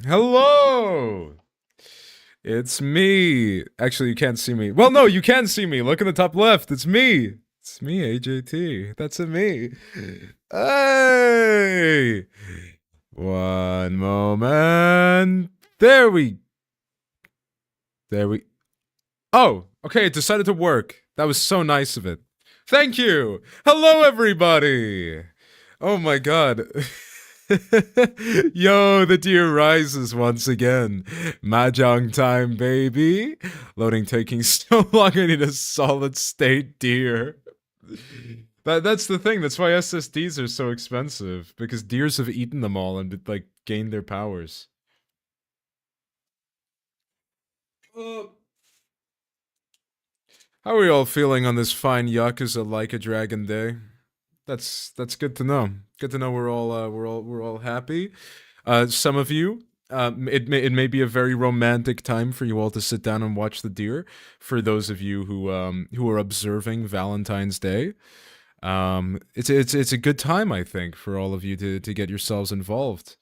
Hello! It's me. Actually, you can't see me. Well, no, you can see me. Look in the top left. It's me. It's me, AJT. That's a me. Hey! One moment. There we. There we. Oh, okay. It decided to work. That was so nice of it. Thank you. Hello, everybody. Oh my god. Yo, the deer rises once again. Mahjong time, baby. Loading taking so long, I need a solid state deer. That's the thing. That's why SSDs are so expensive. Because deers have eaten them all and, like, gained their powers. Uh, how are we all feeling on this fine Yakuza like a dragon day? That's good to know. Good to know we're all happy. Some of you, it may be a very romantic time for you all to sit down and watch the deer. For those of you who are observing Valentine's Day, it's a good time, I think, for all of you to get yourselves involved,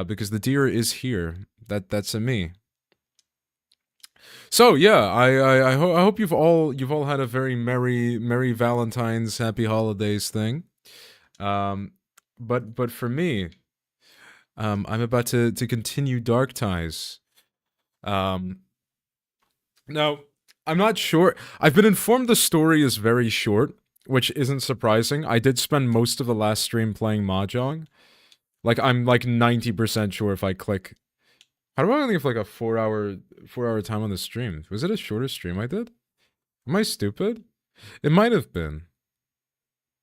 because the deer is here. That's a me. So yeah, I hope you've all had a very merry Valentine's, happy holidays thing. Um, but for me, I'm about to continue Dark Ties. Um, Now I'm not sure. I've been informed the story is very short, which isn't surprising. I did spend most of the last stream playing mahjong. Like I'm like 90% sure if I click. How do I only have like a 4 hour time on the stream? Was it a shorter stream I did? Am I stupid? It might have been.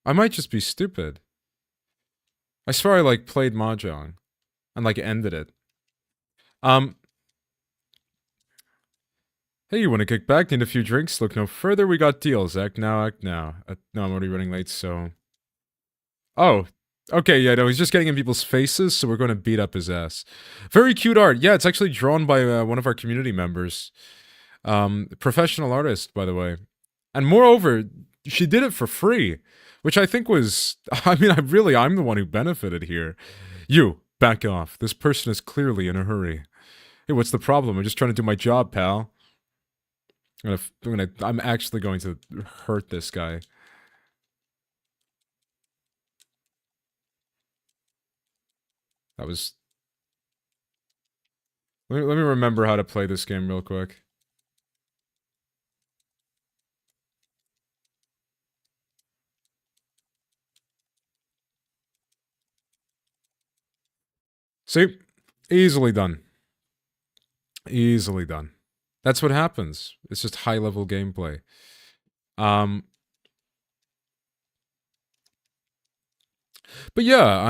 I might just be stupid. I swear I like played mahjong and like ended it. Um, Hey, you want to kick back? Need a few drinks? Look no further. We got deals. Act now, act now. No, I'm already running late, so. Oh, okay. Yeah, no, he's just getting in people's faces, so we're going to beat up his ass. Very cute art. Yeah, it's actually drawn by one of our community members. Professional artist, by the way. And moreover, she did it for free, which I think was. I mean, I'm the one who benefited here. You, back off. This person is clearly in a hurry. Hey, what's the problem? I'm just trying to do my job, pal. I'm actually going to hurt this guy. That was. Let me remember how to play this game real quick. See? Easily done. Easily done. That's what happens. It's just high level gameplay. Um, but yeah,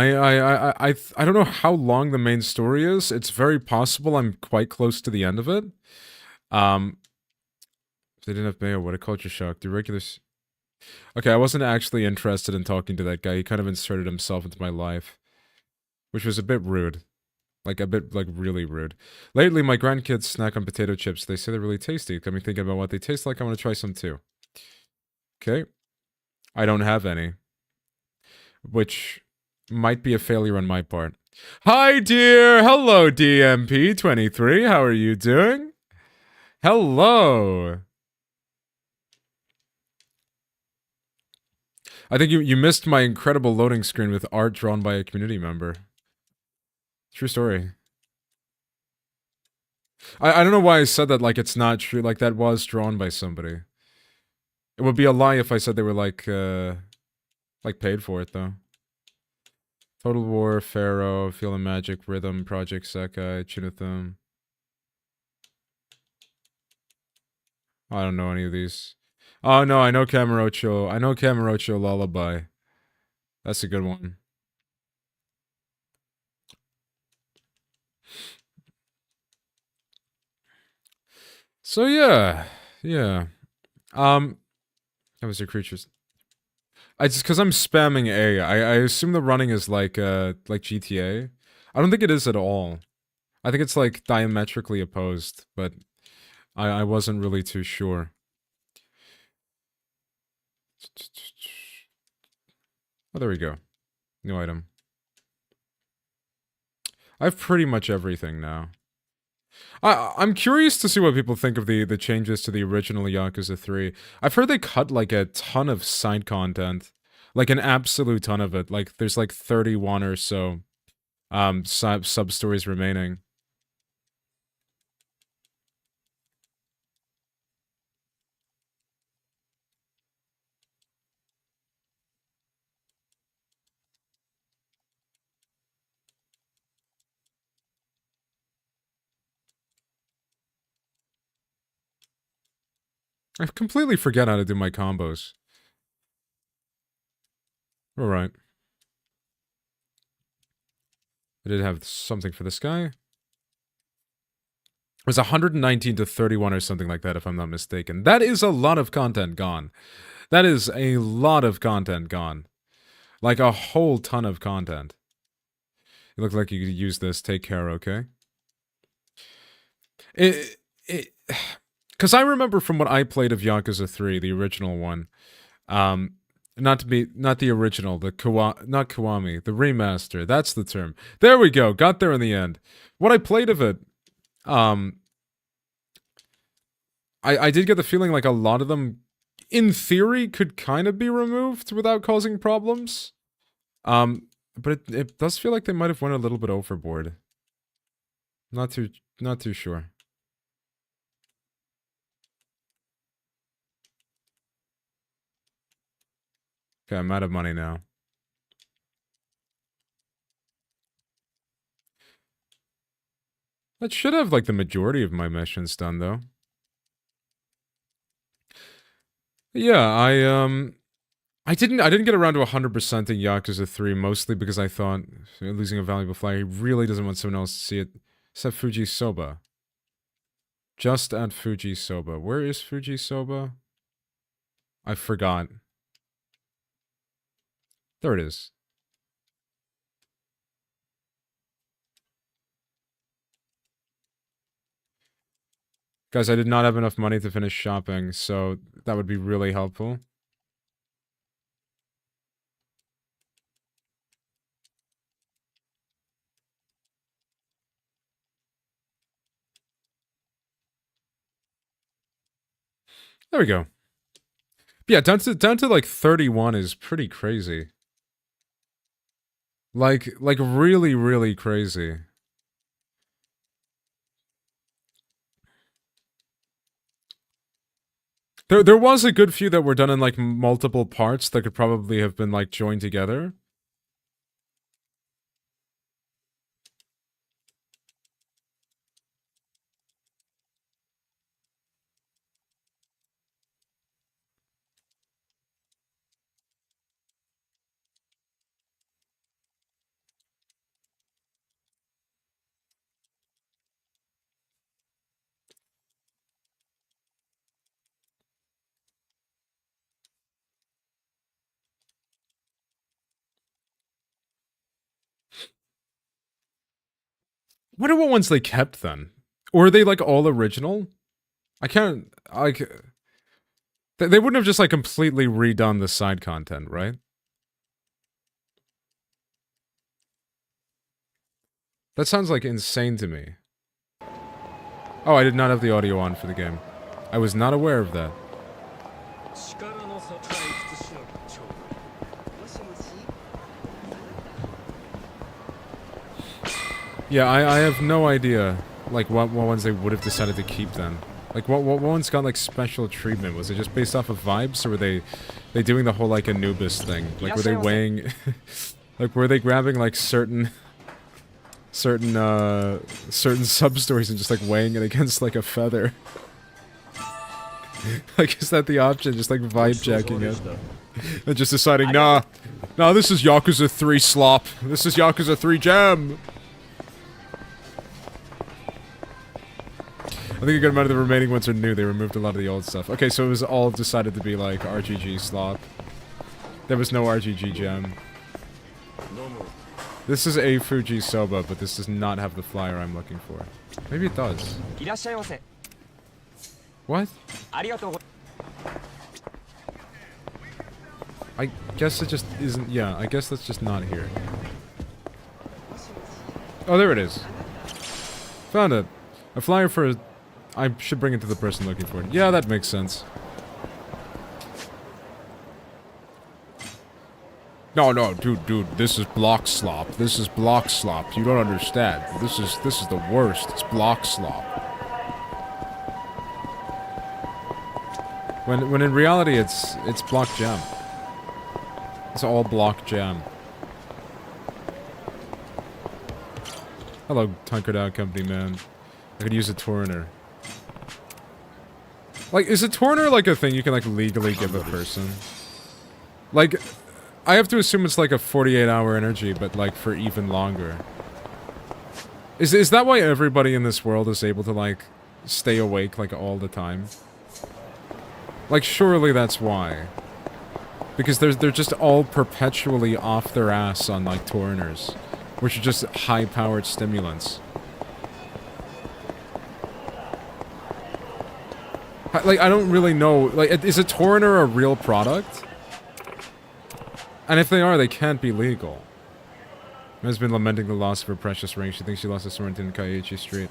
I don't know how long the main story is. It's very possible I'm quite close to the end of it. If they didn't have mayo, what a culture shock. Do regulars. Okay, I wasn't actually interested in talking to that guy. He kind of inserted himself into my life, which was a bit rude. Like a bit, like really rude. Lately, my grandkids snack on potato chips. They say they're really tasty. Got me thinking about what they taste like. I want to try some too. Okay. I don't have any, which might be a failure on my part. Hi, dear. Hello, DMP23. How are you doing? Hello. I think you missed my incredible loading screen with art drawn by a community member. True story. I don't know why I said that like it's not true. Like that was drawn by somebody. It would be a lie if I said they were like paid for it though. Total War, Pharaoh, Feel the Magic, Rhythm, Project Sekai, Chunithum. I don't know any of these. Oh no, I know Kamurocho. I know Kamurocho Lullaby. That's a good one. So yeah. That was your creatures. I just because I'm spamming A. I assume the running is like GTA. I don't think it is at all. I think it's like diametrically opposed, but I wasn't really too sure. Oh, there we go. New item. I have pretty much everything now. I'm curious to see what people think of the changes to the original Yakuza 3. I've heard they cut like a ton of side content, like an absolute ton of it. Like there's like 31 or so sub stories remaining. I completely forget how to do my combos. Alright. I did have something for this guy. It was 119 to 31 or something like that, if I'm not mistaken. That is a lot of content gone. That is a lot of content gone. Like a whole ton of content. It looks like you could use this. Take care, okay? Because I remember from what I played of Yakuza 3, the original one, not the original, not Kiwami, the remaster, that's the term. There we go, got there in the end. What I played of it, I did get the feeling like a lot of them, in theory, could kind of be removed without causing problems. But it does feel like they might have went a little bit overboard. Not too sure. Okay, I'm out of money now. That should have, like, the majority of my missions done, though. Yeah, I didn't get around to 100% in Yakuza 3, mostly because I thought losing a valuable flyer, he really doesn't want someone else to see it. Except Fuji Soba. Just at Fuji Soba. Where is Fuji Soba? I forgot. There it is. Guys, I did not have enough money to finish shopping, so that would be really helpful. There we go. Yeah, down to like 31 is pretty crazy. Like really, really crazy. There was a good few that were done in like multiple parts that could probably have been like joined together. Wonder what ones they kept then. Or are they like all original? I can't like they wouldn't have just like completely redone the side content, right? That sounds like insane to me. Oh, I did not have the audio on for the game. I was not aware of that. Yeah, I have no idea, like, what ones they would have decided to keep then. Like, what ones got, like, special treatment? Was it just based off of vibes, or were they doing the whole, like, Anubis thing? Like, were they weighing... like, were they grabbing, like, certain sub-stories and just, like, weighing it against, like, a feather? Like, is that the option? Just, like, vibe-checking it? And just deciding, nah, this is Yakuza 3 slop. This is Yakuza 3 jam! I think a good amount of the remaining ones are new. They removed a lot of the old stuff. Okay, so it was all decided to be like RGG slop. There was no RGG gem. This is a Fuji Soba, but this does not have the flyer I'm looking for. Maybe it does. What? I guess it just isn't. Yeah, I guess that's just not here. Oh, there it is. Found it. A flyer for... I should bring it to the person looking for it. Yeah, that makes sense. No, dude, this is block slop. This is block slop. You don't understand. This is the worst. It's block slop. When in reality it's block jam. It's all block jam. Hello, Tunkered Out Company, man. I could use a Torrenter. Like, is a Torrenter like a thing you can like legally give a person? Like, I have to assume it's like a 48-hour energy, but like for even longer. Is that why everybody in this world is able to like stay awake like all the time? Like, surely that's why. Because they're just all perpetually off their ass on like Torrenters, which are just high-powered stimulants. Like, I don't really know. Like, is a Torrenter a real product? And if they are, they can't be legal. Has been lamenting the loss of her precious ring. She thinks she lost a sword in Tenkaichi Street.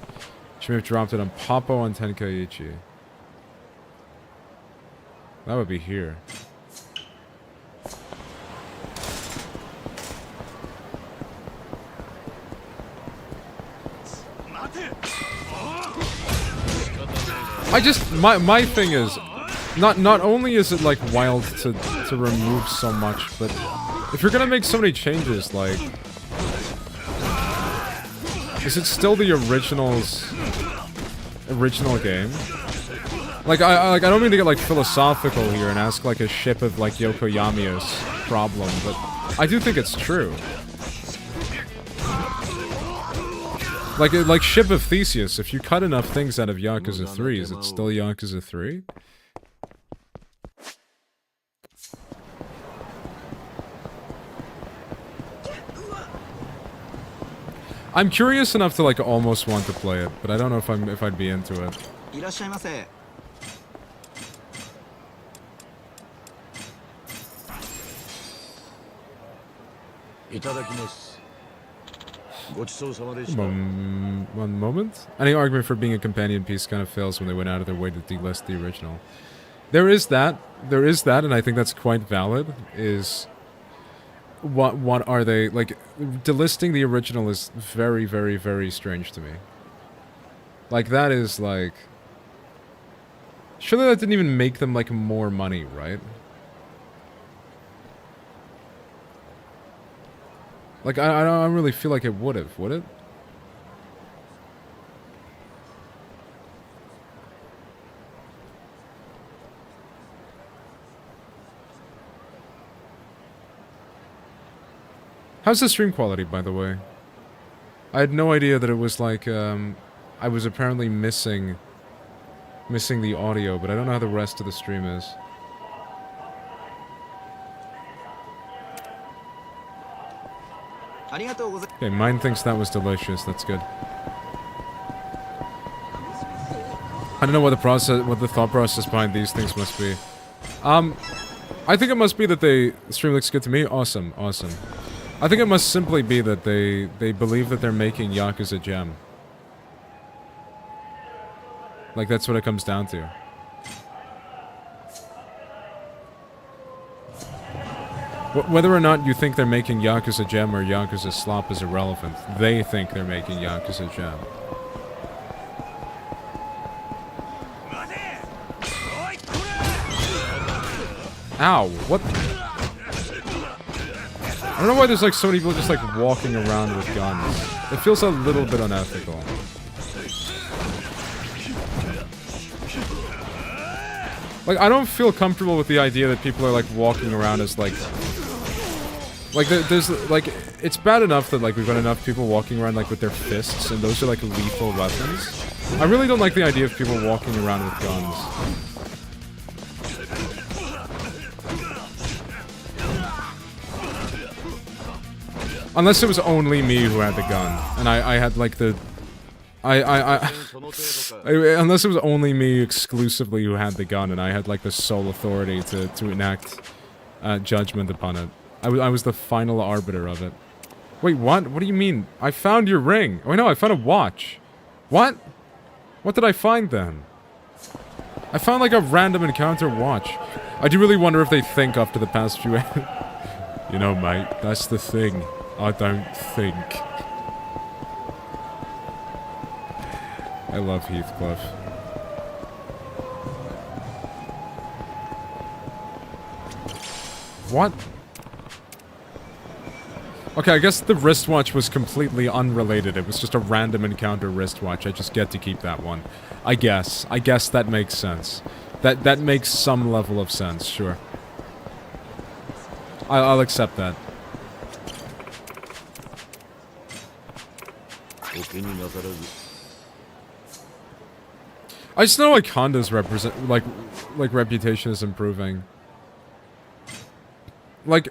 She may have dropped it on Papo on Tenkaichi. That would be here. My thing is, not only is it like wild to remove so much, but if you're gonna make so many changes, like, is it still the original game? Like, I don't mean to get like philosophical here and ask like a ship of like Yokoyami's problem, but I do think it's true. Like Ship of Theseus, if you cut enough things out of Yakuza 3, is it still Yakuza 3? I'm curious enough to like almost want to play it, but I don't know if I'd be into it. One moment. Any argument for being a companion piece kind of fails when they went out of their way to delist the original. There is that, and I think that's quite valid. Is what are they like? Delisting the original is very, very, very strange to me. Like, that is like, surely that didn't even make them like more money, right? Like, I don't really feel like it would have, would it? How's the stream quality, by the way? I had no idea that it was like, I was apparently missing the audio, but I don't know how the rest of the stream is. Okay, mine thinks that was delicious. That's good. I don't know what the thought process behind these things must be. I think it must be that the stream looks good to me. Awesome, awesome. I think it must simply be that they believe that they're making Yakuza Gem. Like, that's what it comes down to. Whether or not you think they're making Yakuza Gem or Yakuza Slop is irrelevant. They think they're making Yakuza Gem. Ow, what? I don't know why there's like so many people just like walking around with guns. It feels a little bit unethical. Like, I don't feel comfortable with the idea that people are like walking around as like there's like, it's bad enough that like we've got enough people walking around like with their fists, and those are like lethal weapons. I really don't like the idea of people walking around with guns. Unless it was only me who had the gun, and I had like the... unless it was only me exclusively who had the gun, and I had like the sole authority to enact judgment upon it. I was the final arbiter of it. Wait, what? What do you mean? I found your ring. Oh, no, I found a watch. What? What did I find then? I found like a random encounter watch. I do really wonder if they think after the past few... You know, mate, that's the thing. I don't think. I love Heathcliff. What? Okay, I guess the wristwatch was completely unrelated. It was just a random encounter wristwatch. I just get to keep that one. I guess. I guess that makes sense. That makes some level of sense, sure. I'll accept that. I just know like Honda's reputation is improving. Like,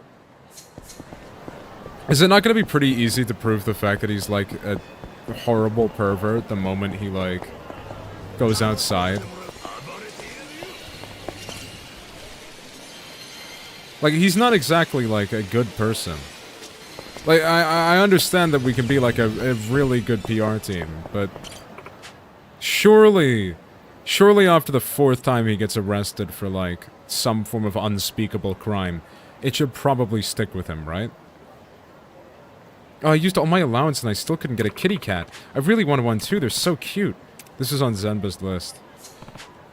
is it not going to be pretty easy to prove the fact that he's like a horrible pervert the moment he like goes outside? Like, he's not exactly like a good person. Like, I understand that we can be like a really good PR team, but surely after the 4th time he gets arrested for like some form of unspeakable crime, it should probably stick with him, right? Oh, I used all my allowance and I still couldn't get a kitty cat. I really wanted one too, they're so cute. This is on Zenba's list.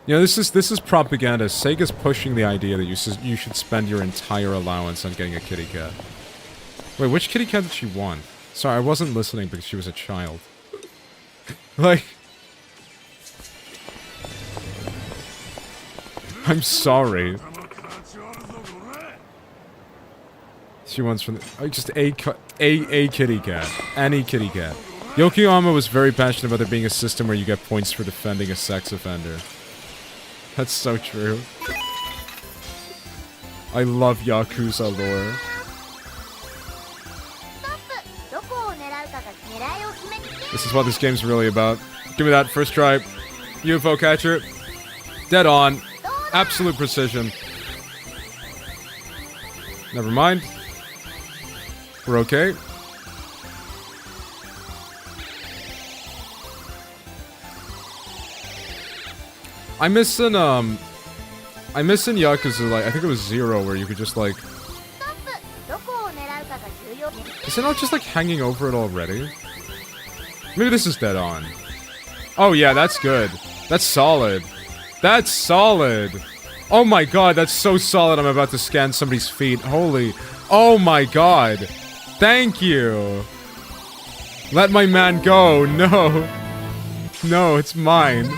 You know, this is propaganda. Sega's pushing the idea that you should spend your entire allowance on getting a kitty cat. Wait, which kitty cat did she want? Sorry, I wasn't listening because she was a child. Like... I'm sorry. She wants from the... just a kitty cat. Any kitty cat. Yokoyama was very passionate about there being a system where you get points for defending a sex offender. That's so true. I love Yakuza lore. This is what this game's really about. Give me that first try. UFO catcher. Dead on. Absolute precision. Never mind. We're okay. I miss in Yakuza, like, I think it was 0, where you could just, like... Is it not just, like, hanging over it already? Maybe this is dead on. Oh, yeah, that's good. That's solid. That's solid! Oh my god, that's so solid I'm about to scan somebody's feet. Holy... Oh my god! Thank you! Let my man go! No! No, it's mine.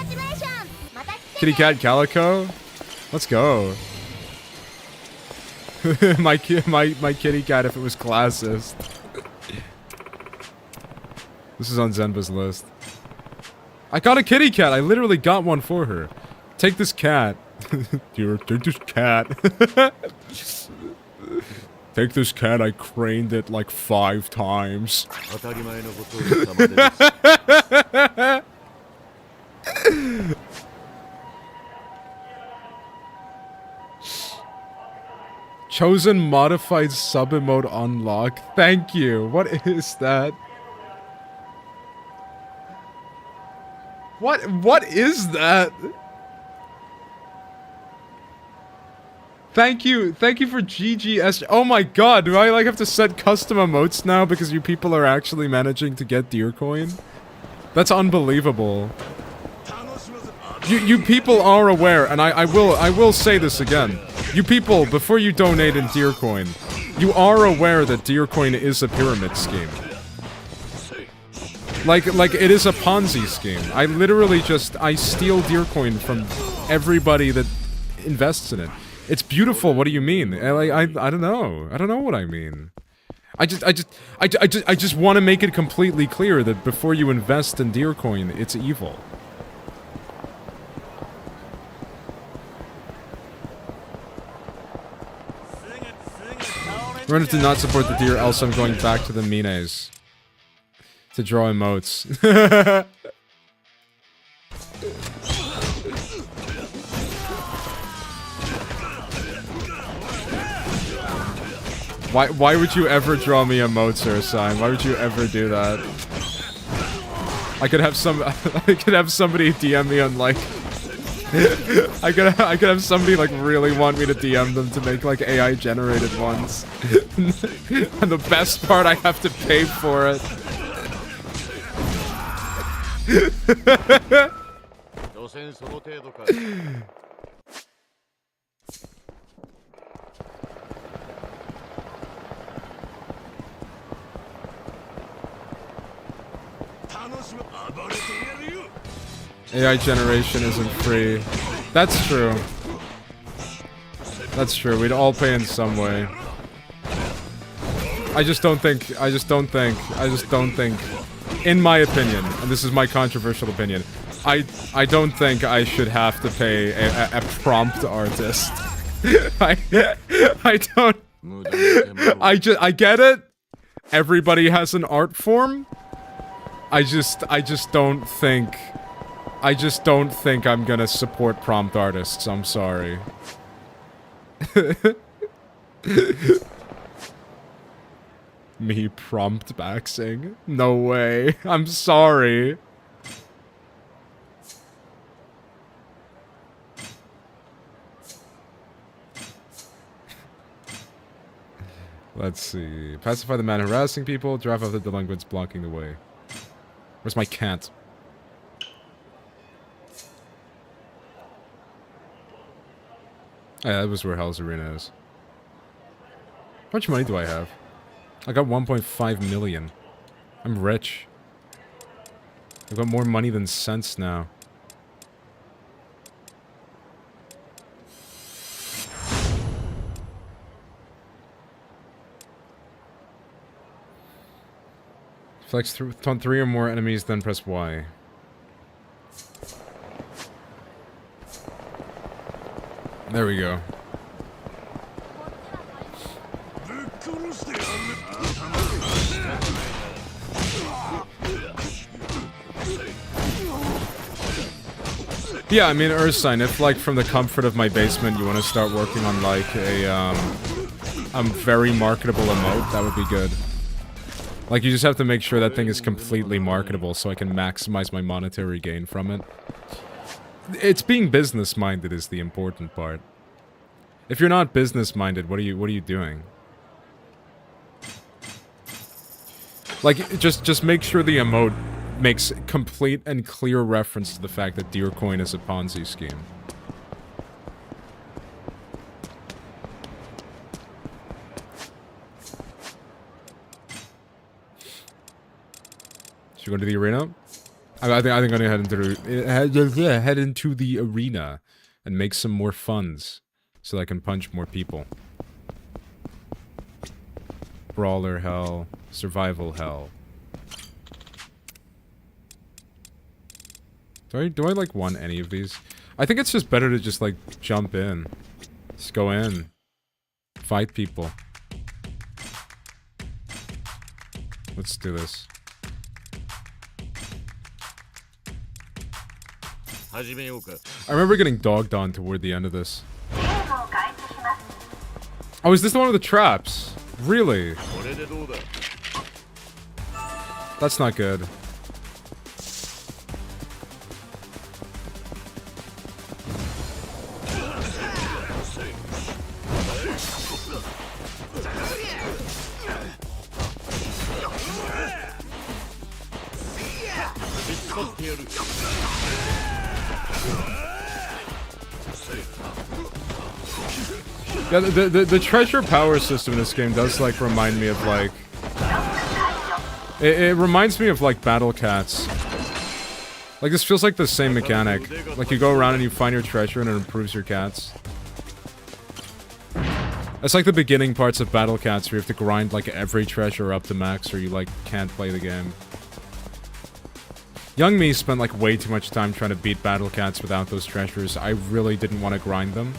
Kitty cat calico? Let's go. my kitty cat if it was classist. This is on Zenba's list. I got a kitty cat! I literally got one for her. Take this cat. Take this cat. Take this cat, I craned it like 5 times. Chosen modified sub-emote unlock. Thank you. What is that? What is that? Thank you for GGS. Oh my god, do I like have to set custom emotes now because you people are actually managing to get deer coin? That's unbelievable. You people are aware, and I will say this again. You people, before you donate in deer coin, you are aware that deer coin is a pyramid scheme. Like it is a Ponzi scheme. I literally I steal deer coin from everybody that invests in it. It's beautiful. What do you mean? I don't know. I don't know what I mean. I just want to make it completely clear that before you invest in deer coin, it's evil. Remember to not support the deer, else I'm going back to the Mines to draw emotes. Why would you ever draw me a Mozart sign? Why would you ever do that? I could have somebody DM me on like I could have somebody like really want me to DM them to make like AI generated ones. And the best part, I have to pay for it. AI generation isn't free. That's true. That's true. We'd all pay in some way. I just don't think, in my opinion, and this is my controversial opinion, I don't think I should have to pay a prompt artist. I don't. I get it. Everybody has an art form. I just don't think I'm gonna support prompt artists. I'm sorry. Me prompt maxing? No way. I'm sorry. Let's see. Pacify the man harassing people. Drive off the delinquents blocking the way. Where's my cat? Yeah, that was where Hell's Arena is. How much money do I have? I got 1.5 million. I'm rich. I've got more money than sense now. Flex taunt 3 or more enemies, then press Y. There we go. Yeah, I mean, Ursine, if, like, from the comfort of my basement you want to start working on, like, a very marketable emote, that would be good. Like, you just have to make sure that thing is completely marketable so I can maximize my monetary gain from it. It's being business-minded is the important part. If you're not business-minded, what are you doing? Like, just make sure the emote makes complete and clear reference to the fact that Deercoin is a Ponzi scheme. Should we go to the arena? I think I'm gonna head into the arena and make some more funds so that I can punch more people. Brawler hell, survival hell. Do I like want any of these? I think it's just better to just like jump in. Just go in. Fight people. Let's do this. I remember getting dogged on toward the end of this. Oh, is this the one with the traps? Really? That's not good. Yeah, the treasure power system in this game does, like, remind me of, like... It reminds me of, like, Battle Cats. Like, this feels like the same mechanic. Like, you go around and you find your treasure and it improves your cats. It's like the beginning parts of Battle Cats where you have to grind, like, every treasure up to max or you, like, can't play the game. Young me spent, like, way too much time trying to beat Battle Cats without those treasures. I really didn't want to grind them.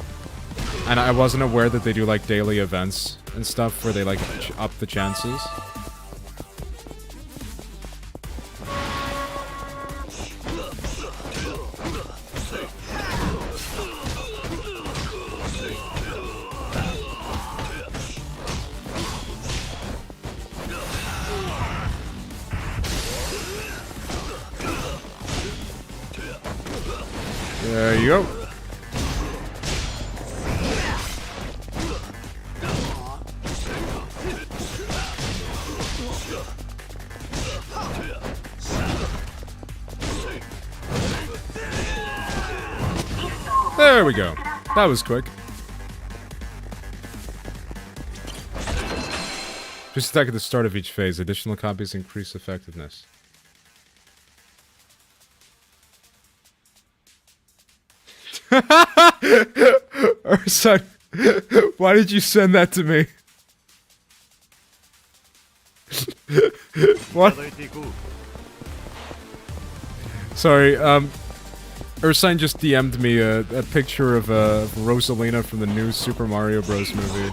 And I wasn't aware that they do, like, daily events and stuff where they, like, up the chances. There you go. There we go. That was quick. Just attack at the start of each phase. Additional copies increase effectiveness. Ursa, why did you send that to me? What? Sorry, Ursine just DM'd me a picture of Rosalina from the new Super Mario Bros. Movie.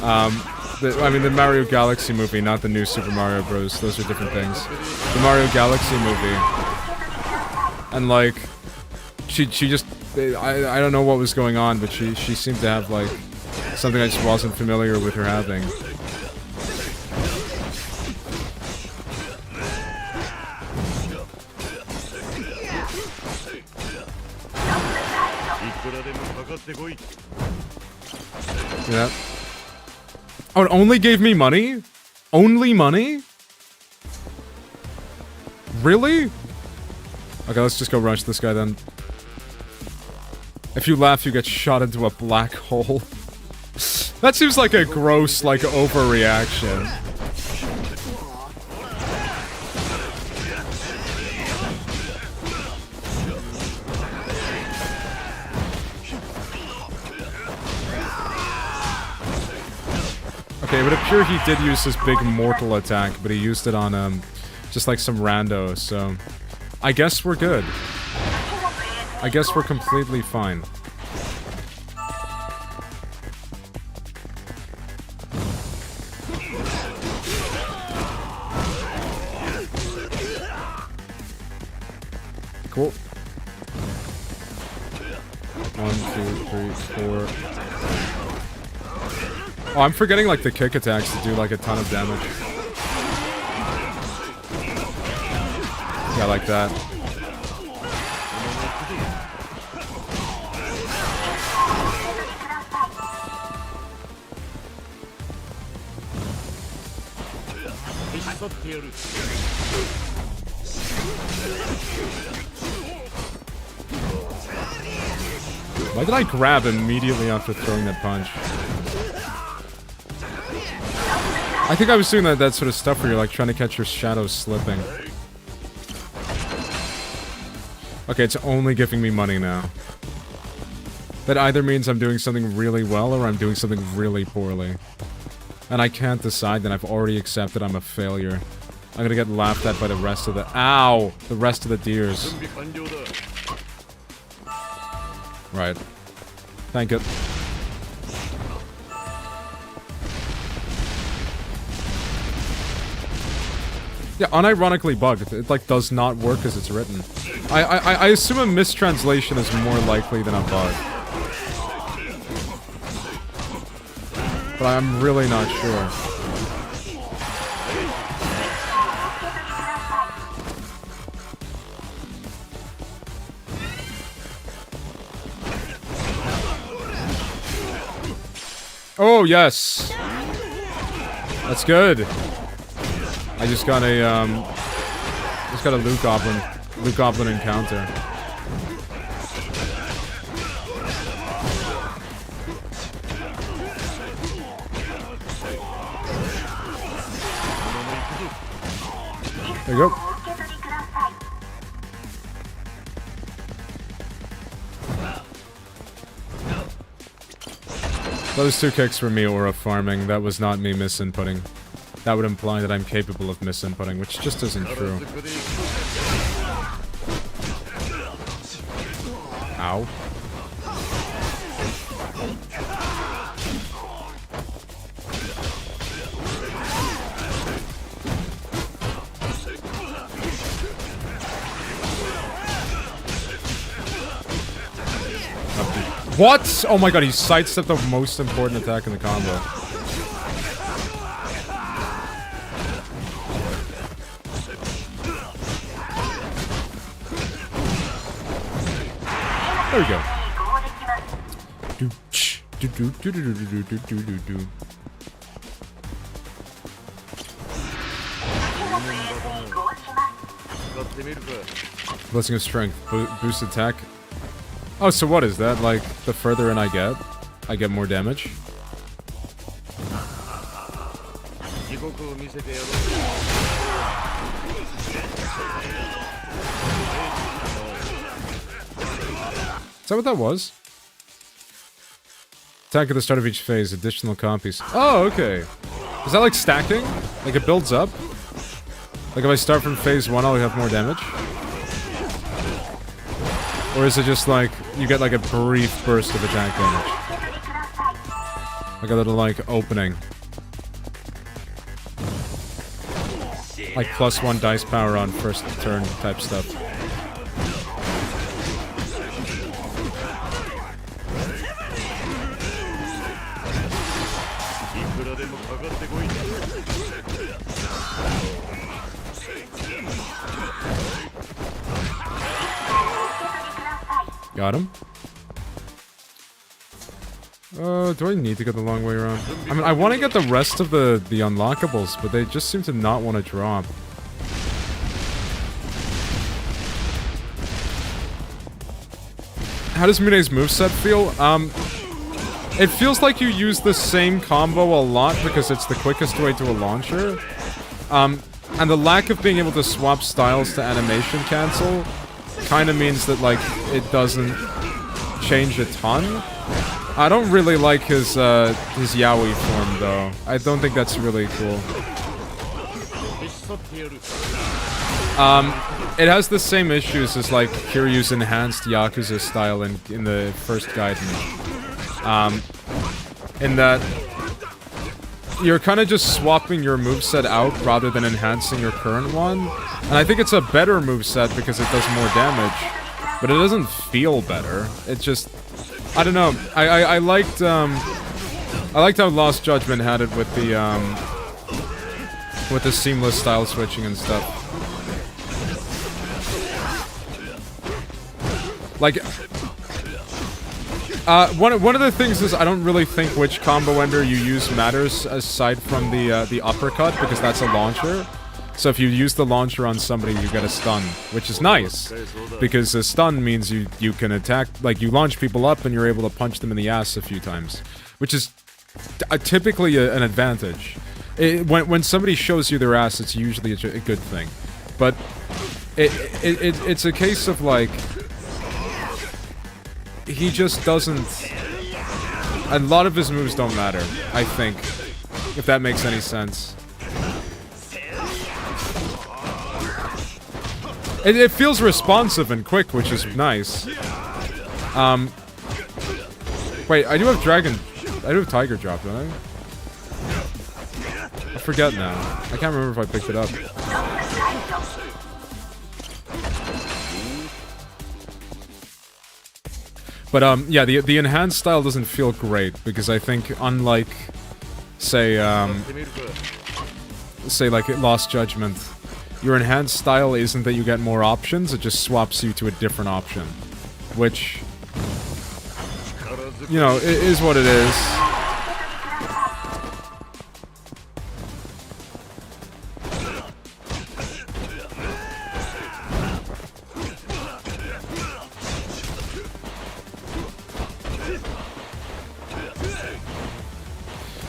I mean the Mario Galaxy movie, not the new Super Mario Bros. Those are different things. The Mario Galaxy movie. And like, she just, I don't know what was going on, but she seemed to have like, something I just wasn't familiar with her having. Yeah. Oh, it only gave me money? Only money? Really? Okay, let's just go rush this guy then. If you laugh, you get shot into a black hole. That seems like a gross, like, overreaction. Okay, it would appear he did use his big mortal attack, but he used it on, just like some rando, so... I guess we're good. I guess we're completely fine. Cool. 1, 2, 3, 4... Oh, I'm forgetting, like, the kick attacks to do, like, a ton of damage. Yeah, like that. Why did I grab immediately after throwing that punch? I think I was doing that sort of stuff where you're like trying to catch your shadows slipping. Okay, it's only giving me money now. That either means I'm doing something really well or I'm doing something really poorly. And I can't decide, then I've already accepted I'm a failure. I'm gonna get laughed at by the rest of the— Ow! The rest of the deers. Right. Thank you. Yeah, unironically bugged. It, like, does not work as it's written. I assume a mistranslation is more likely than a bug. But I'm really not sure. Oh, yes! That's good. I just got a, loot goblin encounter. There you go. Those two kicks were me aura farming. That was not me misinputting. That would imply that I'm capable of misinputting, which just isn't true. Ow. What? Oh my god, he sidestepped the most important attack in the combo. There we go. Do. Blessing of Strength. Boost attack. Oh, so what is that? Like, the further in I get more damage? Is that what that was? Attack at the start of each phase, additional copies. Oh, okay. Is that like stacking? Like it builds up? Like if I start from phase 1, I'll have more damage? Or is it just like, you get like a brief burst of attack damage? Like a little like opening. Like +1 dice power on first turn type stuff. Got him. Do I need to go the long way around? I mean, I want to get the rest of the unlockables, but they just seem to not want to drop. How does Mune's moveset feel? It feels like you use the same combo a lot because it's the quickest way to a launcher. And the lack of being able to swap styles to animation cancel kind of means that, like, it doesn't change a ton. I don't really like his yaoi form, though. I don't think that's really cool. It has the same issues as, like, Kiryu's enhanced Yakuza style in the first Gaiden. In that you're kind of just swapping your moveset out rather than enhancing your current one. And I think it's a better moveset because it does more damage. But it doesn't feel better. It just... I don't know. I liked how Lost Judgment had it with the seamless style switching and stuff. Like... one of the things is I don't really think which combo ender you use matters aside from the uppercut, because that's a launcher. So if you use the launcher on somebody, you get a stun, which is nice, because a stun means you can attack, like you launch people up and you're able to punch them in the ass a few times, which is typically an advantage. When somebody shows you their ass, it's usually a good thing, but it's a case of like. He just doesn't... A lot of his moves don't matter, I think. If that makes any sense. It feels responsive and quick, which is nice. Wait, I do have Tiger Drop, don't I? I forget now. I can't remember if I picked it up. But, yeah, the enhanced style doesn't feel great, because I think, unlike, say, like, Lost Judgment, your enhanced style isn't that you get more options, it just swaps you to a different option. Which, you know, is what it is.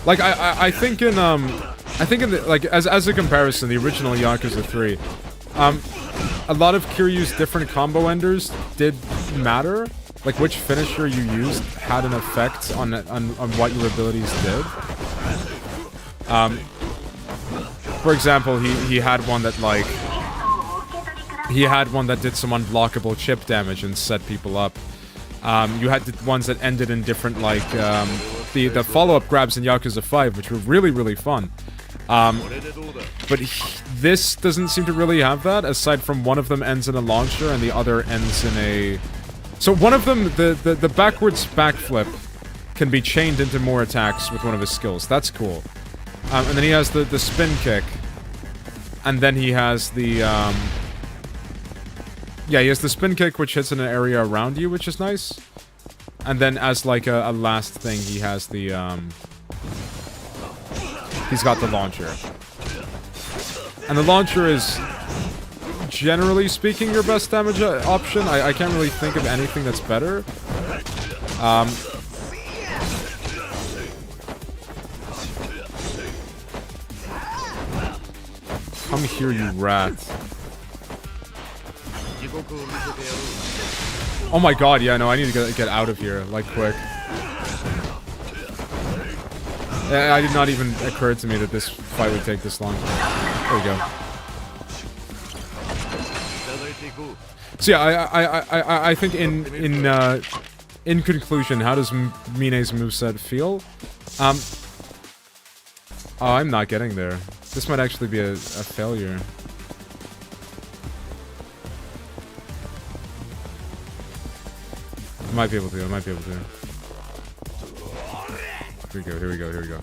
Like, I think in the, like, as a comparison, the original Yakuza 3, a lot of Kiryu's different combo enders did matter. Like, which finisher you used had an effect on what your abilities did. For example, he had one that, like, he had one that did some unblockable chip damage and set people up. You had the ones that ended in different, like, the follow-up grabs in Yakuza 5, which were really, really fun. But this doesn't seem to really have that, aside from one of them ends in a launcher and the other ends in a... So one of them, the backwards backflip, can be chained into more attacks with one of his skills. That's cool. And then he has the spin kick. And then he has the Yeah, he has the spin kick, which hits in an area around you, which is nice. And then as like a last thing, he has the, he's got the launcher. And the launcher is, generally speaking, your best damage option. I can't really think of anything that's better. Come here, you rat. Oh my god, yeah, no, I need to get out of here, like, quick. Yeah, it did not even occur to me that this fight would take this long. There we go. So yeah, I think in conclusion, how does Mine's moveset feel? Oh, I'm not getting there. This might actually be a failure. I might be able to, I might be able to. Here we go, here we go, here we go.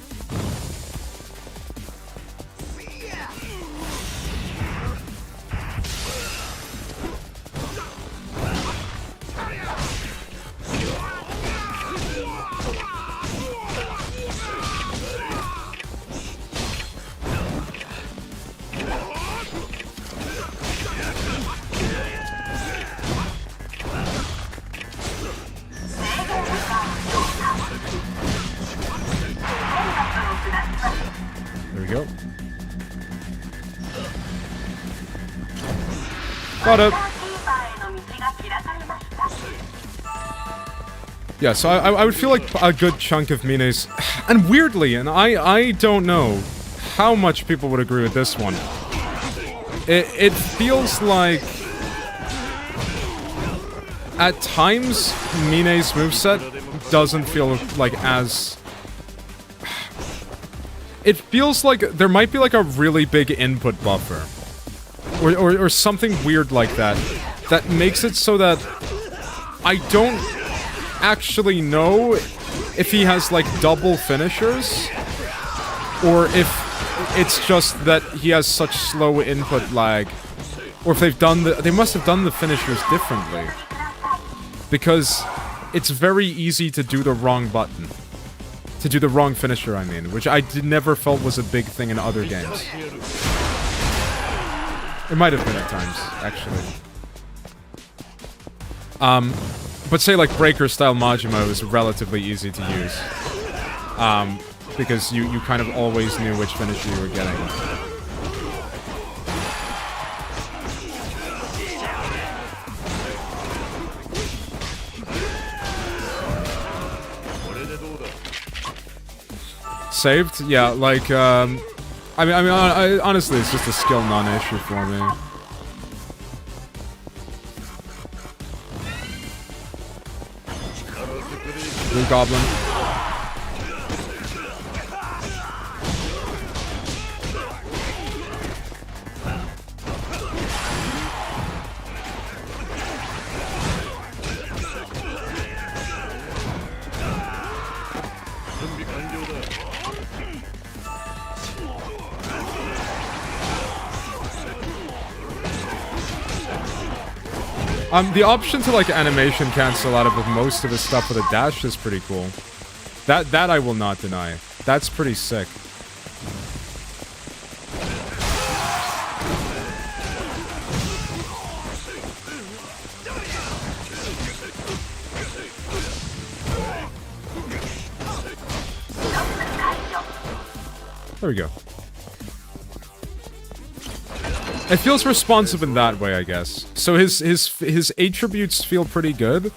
Got it. Yeah, so I would feel like a good chunk of Mine's... And weirdly, and I don't know how much people would agree with this one. It feels like... At times, Mine's moveset doesn't feel like as... It feels like there might be like a really big input buffer. Or something weird like that. That makes it so that I don't actually know if he has like double finishers. Or if it's just that he has such slow input lag. Or if they've done they must have done the finishers differently. Because it's very easy to do the wrong button. To do the wrong finisher, I mean. Which I never felt was a big thing in other games. It might have been at times, actually. But say like Breaker-style Majima was relatively easy to use. Because you kind of always knew which finisher you were getting. Saved? Yeah, like, I mean, honestly, it's just a skill non-issue for me. Blue Goblin. The option to, like, animation cancel out of most of his stuff with a dash is pretty cool. That I will not deny. That's pretty sick. There we go. It feels responsive in that way, I guess. So his attributes feel pretty good,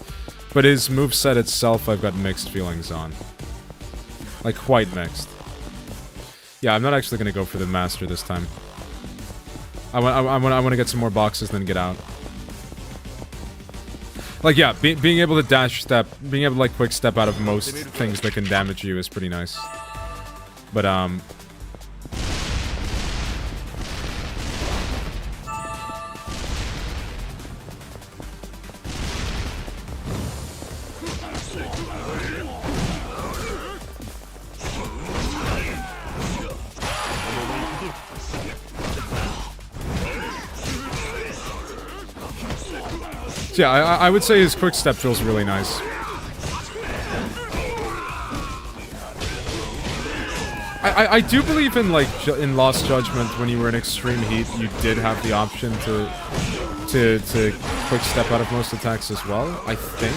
but his moveset itself I've got mixed feelings on. Like, quite mixed. Yeah, I'm not actually gonna go for the master this time. I want to get some more boxes, then get out. Like, yeah, being able to dash step, being able to, like, quick step out of most things that can damage you is pretty nice. But, Yeah, I would say his quick step feels really nice. I do believe in, like, in Lost Judgment, when you were in extreme heat, you did have the option to quick step out of most attacks as well, I think.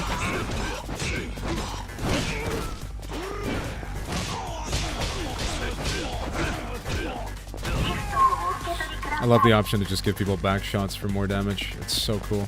I love the option to just give people back shots for more damage. It's so cool.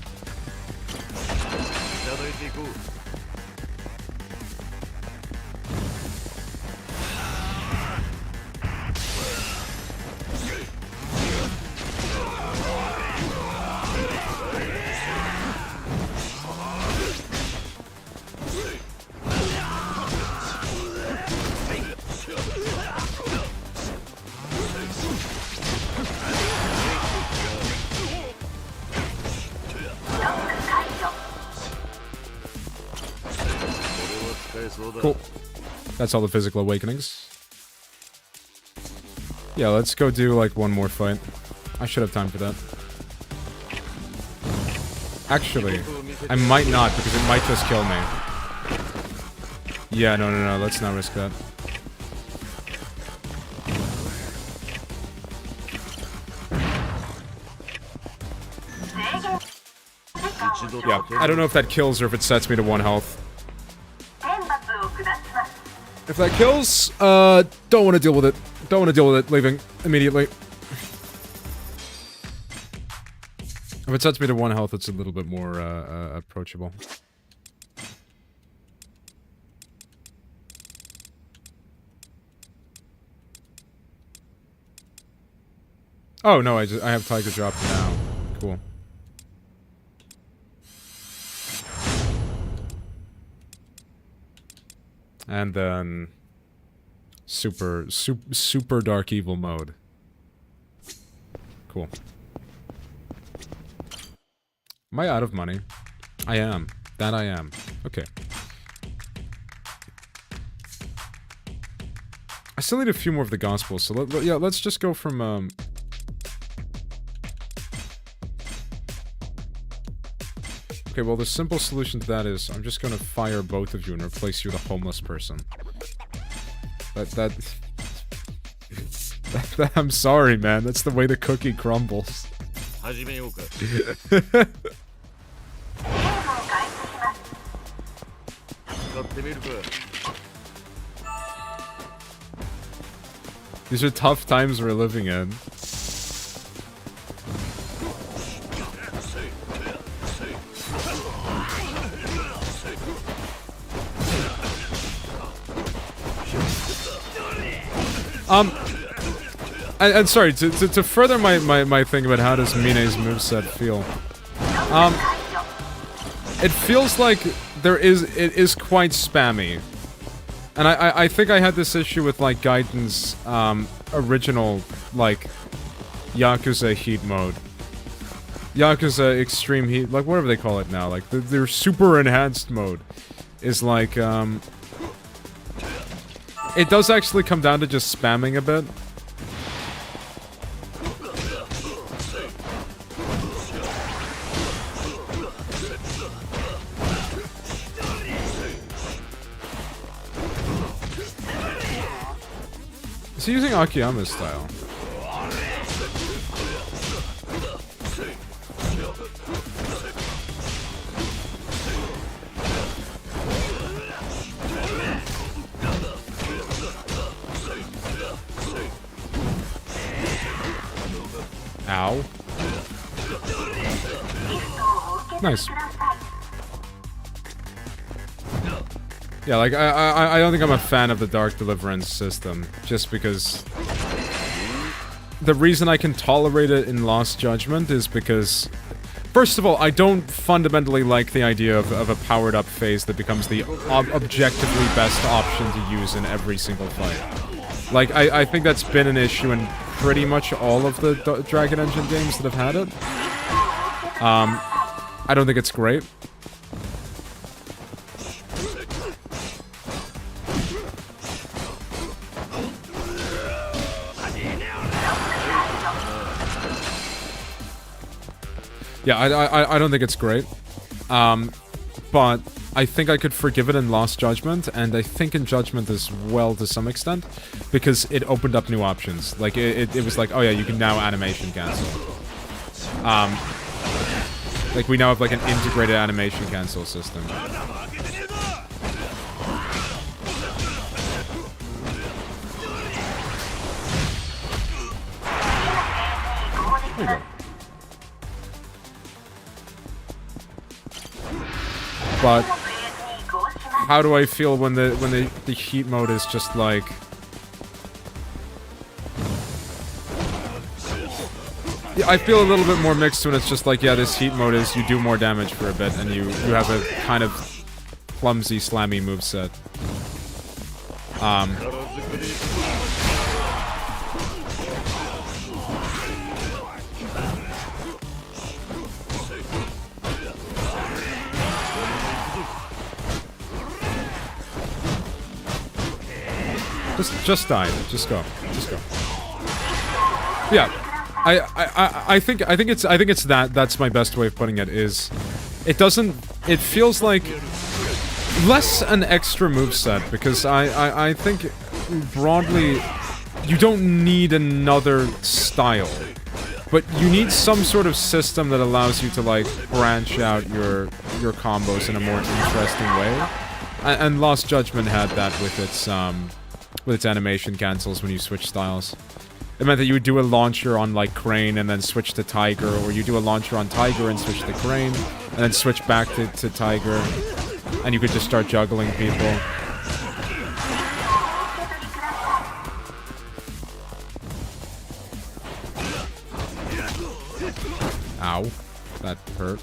Cool. That's all the physical awakenings. Yeah, let's go do, like, one more fight. I should have time for that. Actually, I might not, because it might just kill me. Yeah, no, let's not risk that. Yeah, I don't know if that kills or if it sets me to 1 health. If that kills, don't want to deal with it. Don't want to deal with it, leaving immediately. If it sets me to 1 health, it's a little bit more, approachable. Oh, no, I have Tiger Drop now. Cool. And then super dark evil mode. Cool. Am I out of money? I am. That I am. Okay. I still need a few more of the Gospels, so yeah, let's just go from, Okay, well, the simple solution to that is I'm just gonna fire both of you and replace you with a homeless person. I'm sorry, man. That's the way the cookie crumbles. These are tough times we're living in. And sorry, to further my thing about how does Mine's moveset feel. It feels like it is quite spammy. And I think I had this issue with, like, Gaiden's, original, like, Yakuza heat mode. Yakuza extreme heat, like, whatever they call it now, like, their super enhanced mode is like, it does actually come down to just spamming a bit. Is he using Akiyama's style? Ow. Nice. Yeah, like, I don't think I'm a fan of the Dark Deliverance system, just because the reason I can tolerate it in Lost Judgment is because, first of all, I don't fundamentally like the idea of a powered-up phase that becomes the objectively best option to use in every single fight. Like, I think that's been an issue in pretty much all of the Dragon Engine games that have had it. I don't think it's great. Yeah, I don't think it's great. But I think I could forgive it in Lost Judgment, and I think in Judgment as well to some extent, because it opened up new options. Like, it was like, oh yeah, you can now animation cancel. Like, we now have, like, an integrated animation cancel system. There you go. But how do I feel when the heat mode is just like... Yeah, I feel a little bit more mixed when it's just like, yeah, this heat mode is you do more damage for a bit and you have a kind of clumsy, slammy moveset. Just die. Just go. Just go. Yeah. I think it's that's my best way of putting it is it feels like less an extra moveset because I think broadly you don't need another style. But you need some sort of system that allows you to like branch out your combos in a more interesting way. And Lost Judgment had that with its animation cancels when you switch styles. It meant that you would do a launcher on, like, Crane and then switch to Tiger, or you do a launcher on Tiger and switch to Crane, and then switch back to Tiger, and you could just start juggling people. Ow. That hurt.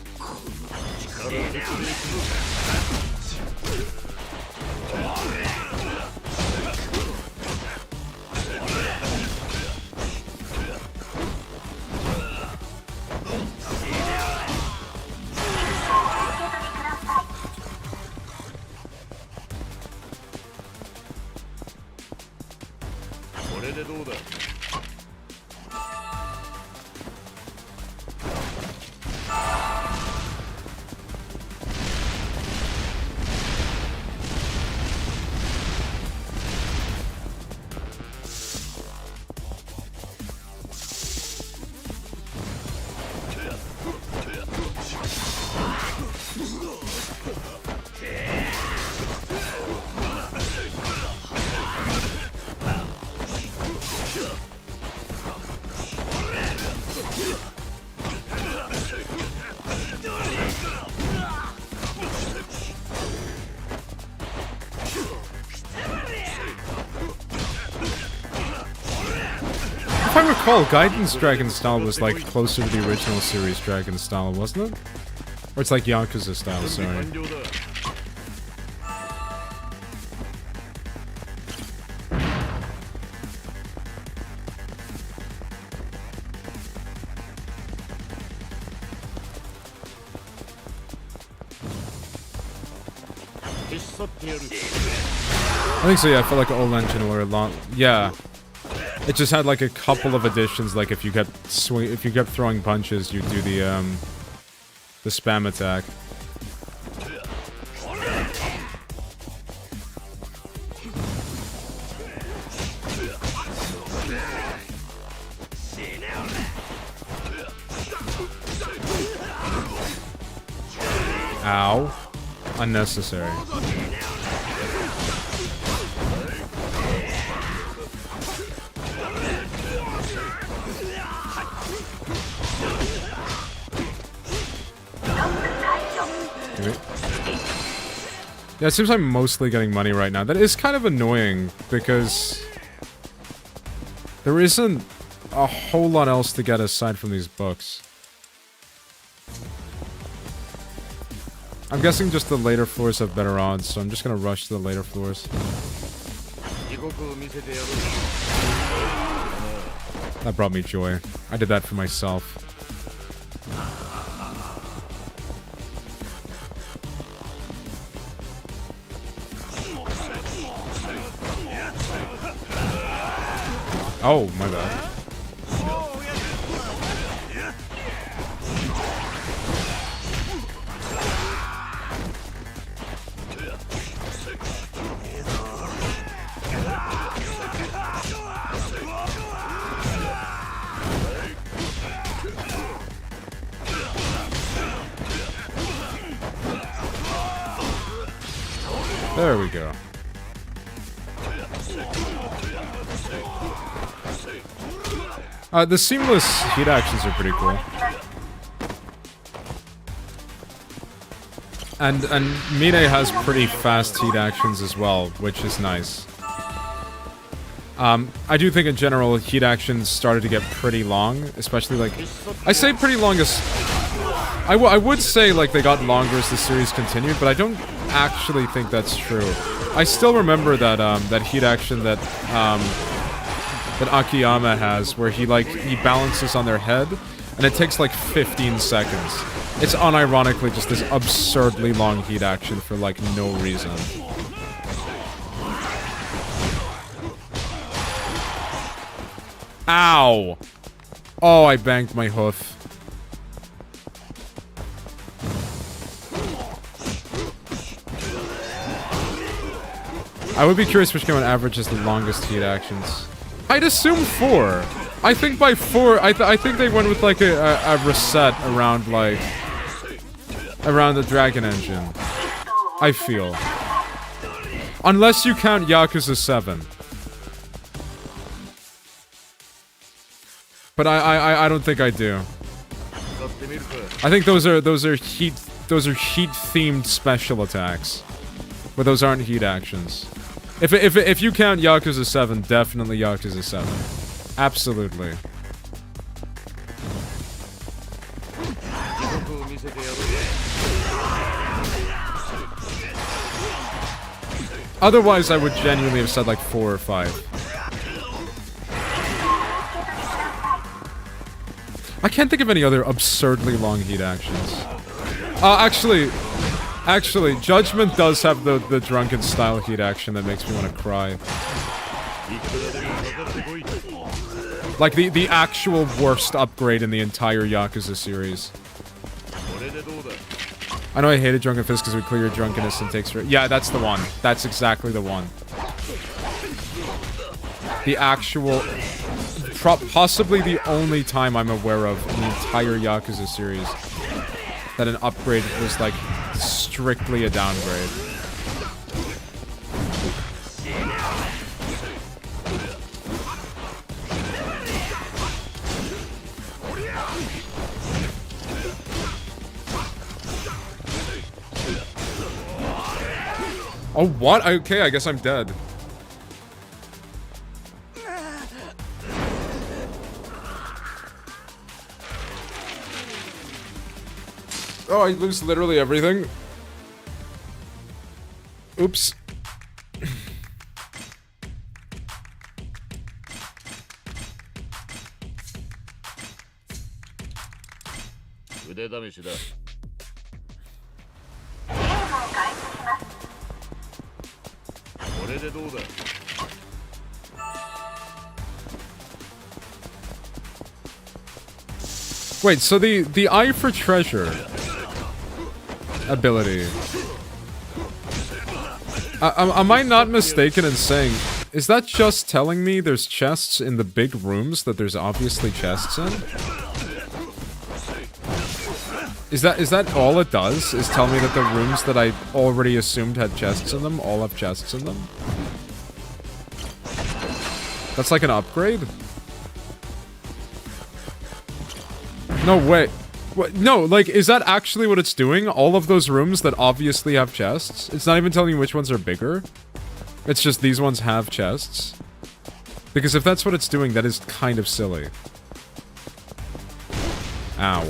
If I recall, Gaiden's Dragon style was like closer to the original series Dragon style, wasn't it? Or it's like Yakuza style, sorry. I think so, yeah, I felt like an old engine were a lot... Yeah. It just had like a couple of additions, like if you kept throwing punches, you'd do the spam attack. Ow. Unnecessary. Yeah, it seems I'm mostly getting money right now. That is kind of annoying, because there isn't a whole lot else to get aside from these books. I'm guessing just the later floors have better odds, so I'm just gonna rush to the later floors. That brought me joy. I did that for myself. Oh, my bad. There we go. The seamless heat actions are pretty cool. And Mine has pretty fast heat actions as well, which is nice. I do think in general heat actions started to get pretty long, especially like... I say pretty long as... I would say like they got longer as the series continued, but I don't actually think that's true. I still remember that that heat action that that Akiyama has, where he balances on their head, and it takes like 15 seconds. It's unironically just this absurdly long heat action for like no reason. Ow! Oh, I banged my hoof. I would be curious which game on average has the longest heat actions. I'd assume 4. I think by 4, I think they went with like a reset around like... around the Dragon Engine. I feel. Unless you count Yakuza 7. But I don't think I do. I think those are heat themed special attacks. But those aren't heat actions. If you count Yakuza 7, definitely Yakuza 7. Absolutely. Otherwise, I would genuinely have said like 4 or 5. I can't think of any other absurdly long heat actions. Actually, Judgment does have the drunken style heat action that makes me want to cry. Like the actual worst upgrade in the entire Yakuza series. I know I hated Drunken Fist because we clear your drunkenness and takes... Yeah, that's the one. That's exactly the one. The actual... possibly the only time I'm aware of in the entire Yakuza series that an upgrade was, like, strictly a downgrade. Oh, what? Okay, I guess I'm dead. Oh, I lose literally everything. Oops. Wait, so the Eye for Treasure ability. Am I not mistaken in saying, is that just telling me there's chests in the big rooms that there's obviously chests in? Is that all it does? Is tell me that the rooms that I already assumed had chests in them all have chests in them? That's like an upgrade? No way. What? No, like, is that actually what it's doing? All of those rooms that obviously have chests? It's not even telling me which ones are bigger? It's just these ones have chests? Because if that's what it's doing, that is kind of silly. Ow.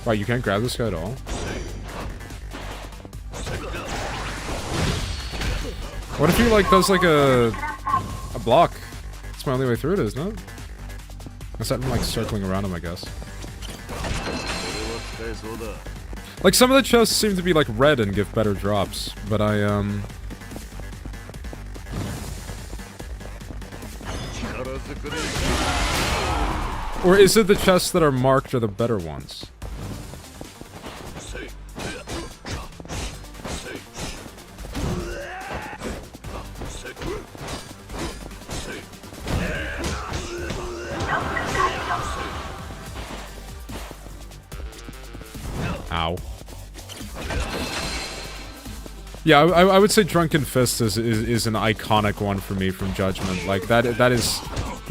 Wow, you can't grab this guy at all? What if he, like, does, like, a block? That's my only way through it, isn't it? Aside from, like, circling around him, I guess. Like, some of the chests seem to be, like, red and give better drops, but Or is it the chests that are marked are the better ones? Ow. Yeah, I would say Drunken Fist is an iconic one for me from Judgment. Like, that is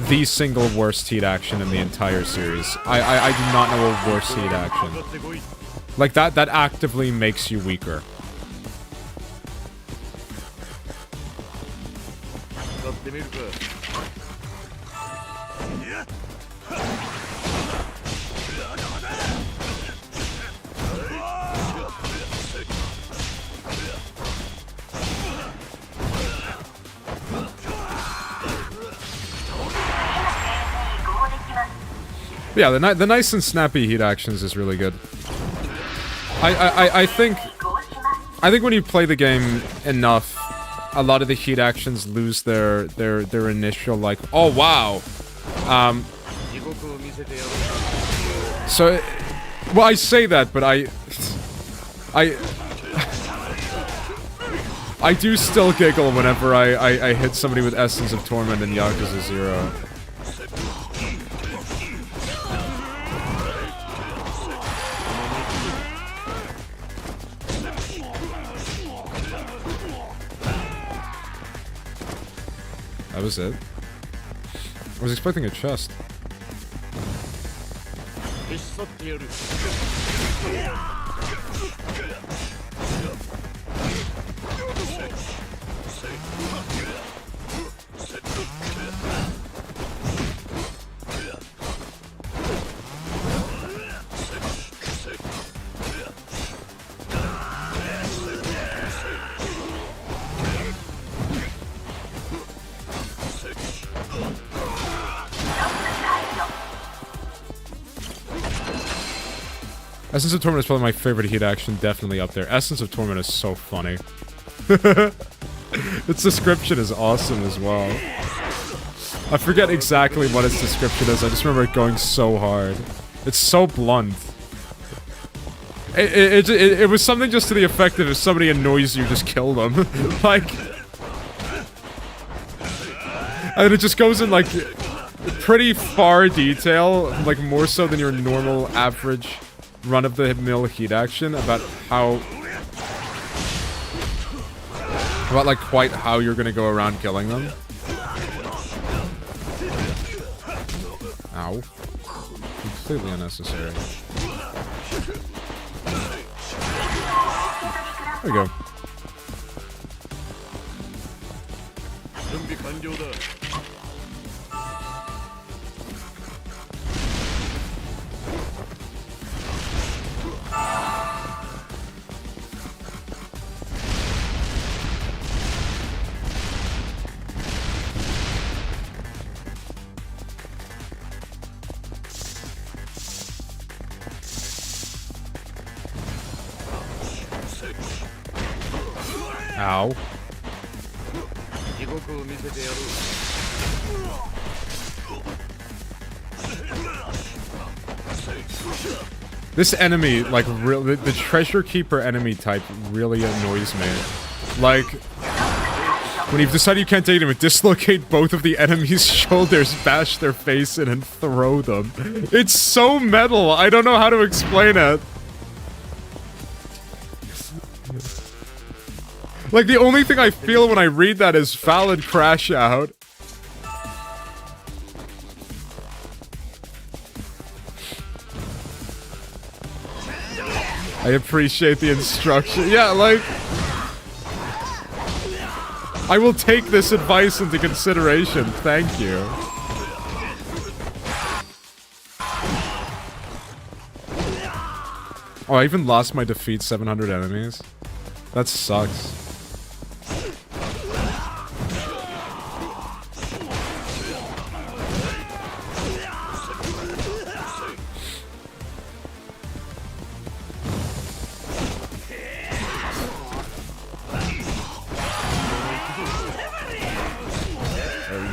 the single worst heat action in the entire series. I do not know a worse heat action. Like, that actively makes you weaker. Yeah, the nice and snappy heat actions is really good. I think when you play the game enough, a lot of the heat actions lose their initial, like, oh wow. So, well, I say that, but I do still giggle whenever I hit somebody with Essence of Torment in Yakuza 0. That was it. I was expecting a chest. Essence of Torment is probably my favorite heat action, definitely up there. Essence of Torment is so funny. Its description is awesome as well. I forget exactly what its description is, I just remember it going so hard. It's so blunt. It was something just to the effect of if somebody annoys you, just kill them. Like... And it just goes in, like, pretty far detail, like more so than your normal average run-of-the-mill heat action about how... About, like, quite how you're gonna go around killing them. Ow. Completely unnecessary. There we go. Ow. This enemy, like, really, the Treasure Keeper enemy type really annoys me. Like, when you've decided you can't take them, dislocate both of the enemy's shoulders, bash their face in, and throw them. It's so metal, I don't know how to explain it. Like, the only thing I feel when I read that is valid crash out. I appreciate the instruction. Yeah, like... I will take this advice into consideration. Thank you. Oh, I even lost my defeat 700 enemies. That sucks.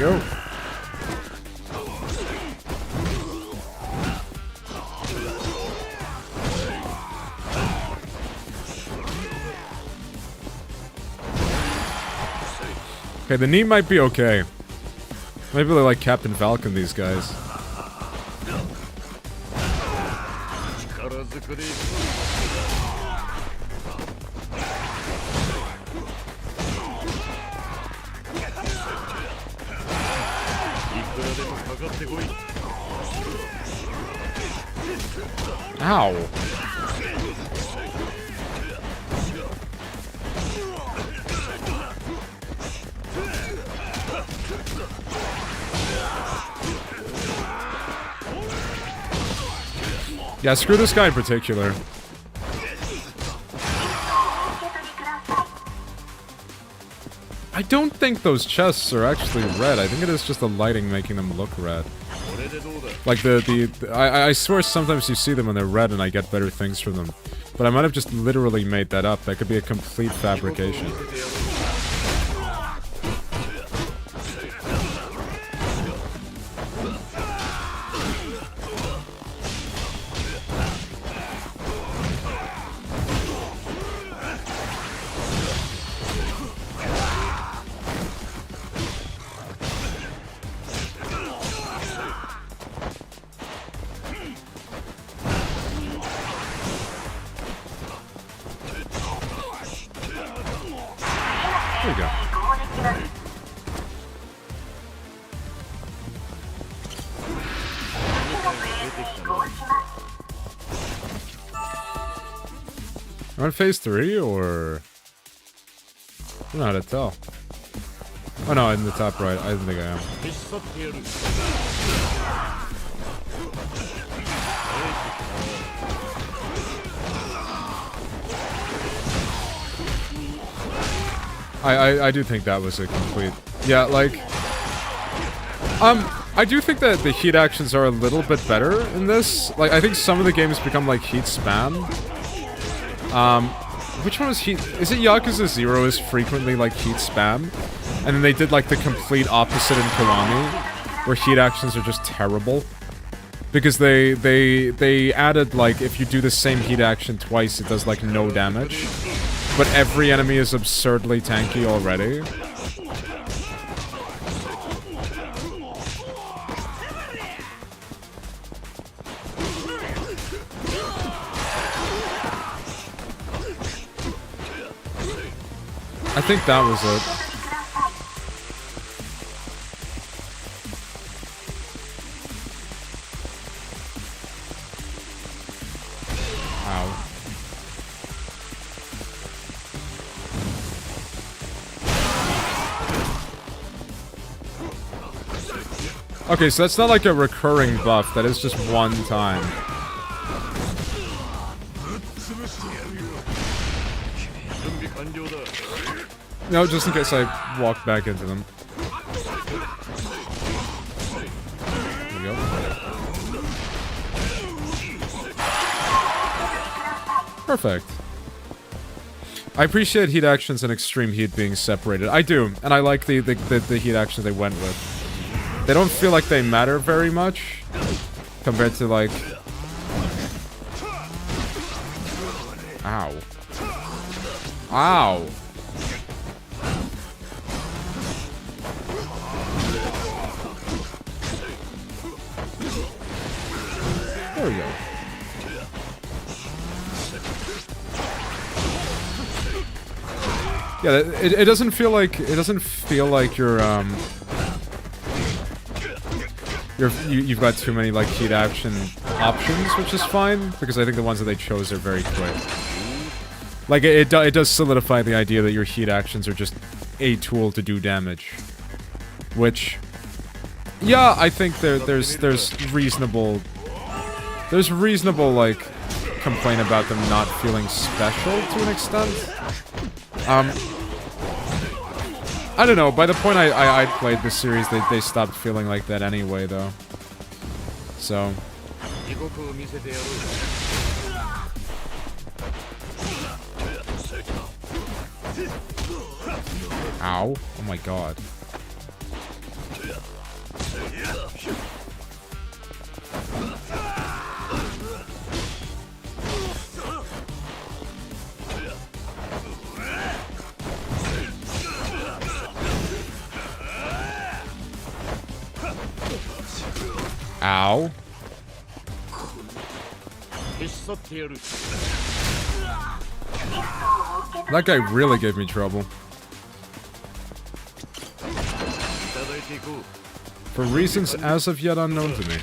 go. Okay, the knee might be okay. Maybe they're like Captain Falcon, these guys. Ow. Yeah, screw this guy in particular. I don't think those chests are actually red. I think it is just the lighting making them look red. Like I swear sometimes you see them when they're red and I get better things from them. But I might have just literally made that up. That could be a complete fabrication. There you go. We're on phase 3, or... I don't know how to tell. Oh no, in the top right. I don't think I am. I do think that was a complete... Yeah, like... I do think that the heat actions are a little bit better in this. Like, I think some of the games become like heat spam. Which one was heat... Is it Yakuza 0 is frequently like heat spam? And then they did like the complete opposite in Kiwami, where heat actions are just terrible. Because they added like, if you do the same heat action twice, it does like no damage. But every enemy is absurdly tanky already. I think that was it. Ow. Okay, so that's not like a recurring buff, that is just one time. No, just in case I walk back into them. There we go. Perfect. I appreciate heat actions and extreme heat being separated. I do, and I like the heat actions they went with. They don't feel like they matter very much compared to like... Ow. Ow. There we go. Yeah, it doesn't feel like you've got too many like heat action options, which is fine because I think the ones that they chose are very quick. Like it does solidify the idea that your heat actions are just a tool to do damage, which, yeah, I think there's reasonable like complaint about them not feeling special to an extent. I don't know, by the point I played this series, they stopped feeling like that anyway, though. So... Ow. Oh my god. Ow. That guy really gave me trouble. For reasons as of yet unknown to me.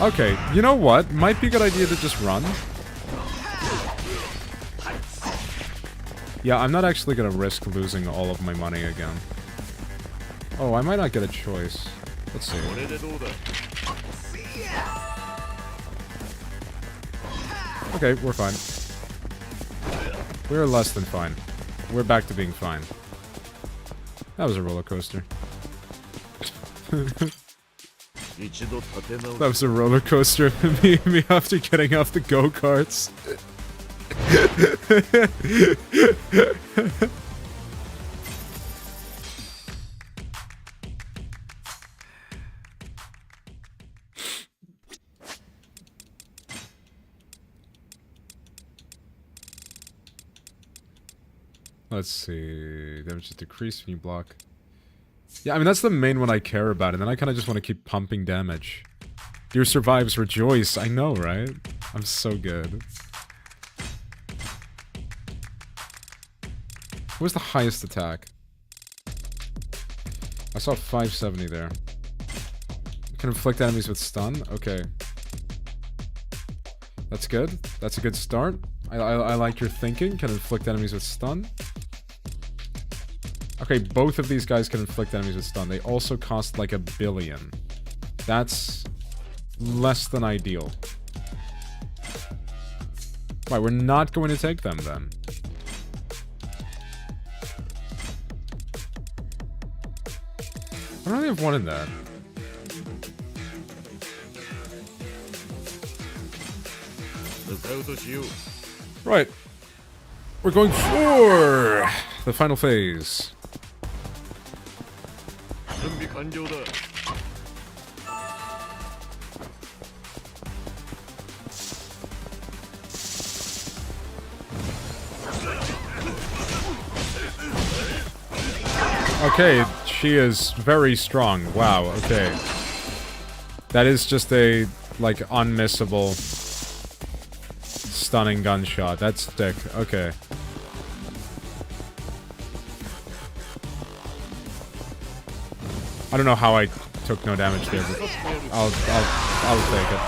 Okay, you know what? Might be a good idea to just run. Yeah, I'm not actually gonna risk losing all of my money again. Oh, I might not get a choice. Let's see. Okay, we're fine. We're less than fine. We're back to being fine. That was a roller coaster. That was a roller coaster. me after getting off the go-karts. Let's see. Damage is decreased when you block. Yeah, I mean, that's the main one I care about, and then I kind of just want to keep pumping damage. Dear survives, rejoice. I know, right? I'm so good. What was the highest attack? I saw 570 there. Can inflict enemies with stun? Okay. That's good. That's a good start. I like your thinking. Can inflict enemies with stun. Okay, both of these guys can inflict enemies with stun. They also cost like 1 billion. That's less than ideal. Right, we're not going to take them then. I don't really have one in that. Right. We're going for the final phase. Okay, she is very strong. Wow, okay. That is just a, like, unmissable stunning gunshot. That's thick. Okay. I don't know how I took no damage there, but I'll take it.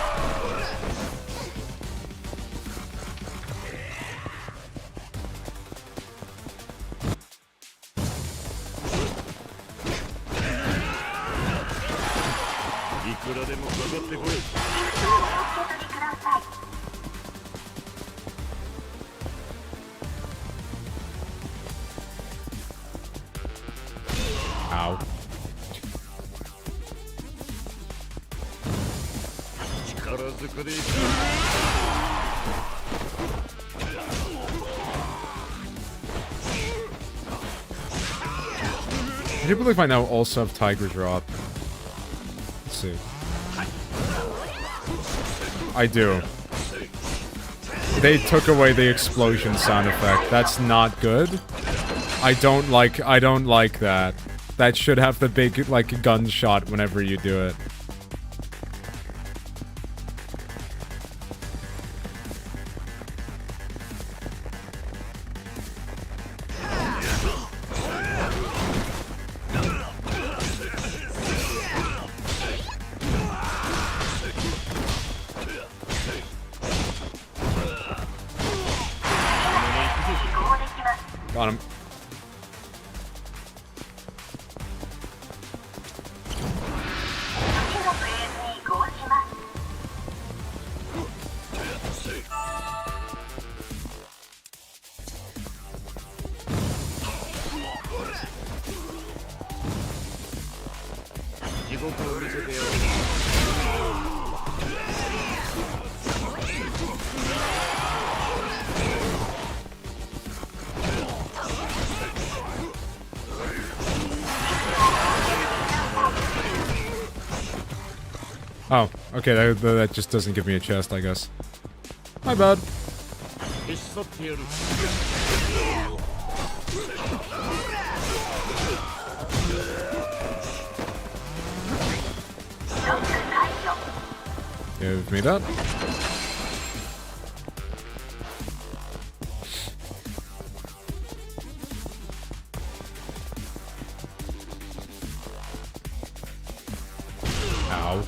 Ow. I do believe I now also have Tiger Drop. Let's see. I do. They took away the explosion sound effect. That's not good. I don't like that. That should have the big, like, gunshot whenever you do it. Got him. Oh, okay, that just doesn't give me a chest, I guess. My bad. Give me that. Ow.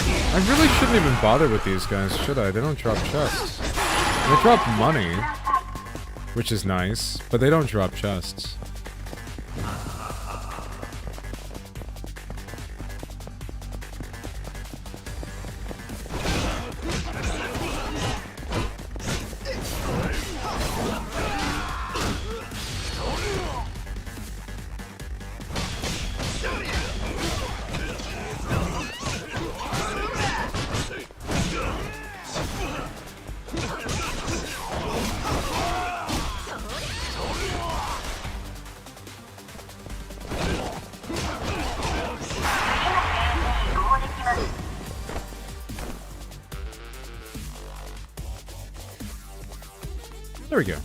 I really shouldn't even bother with these guys, should I? They don't drop chests. They drop money, which is nice, but they don't drop chests. There we go.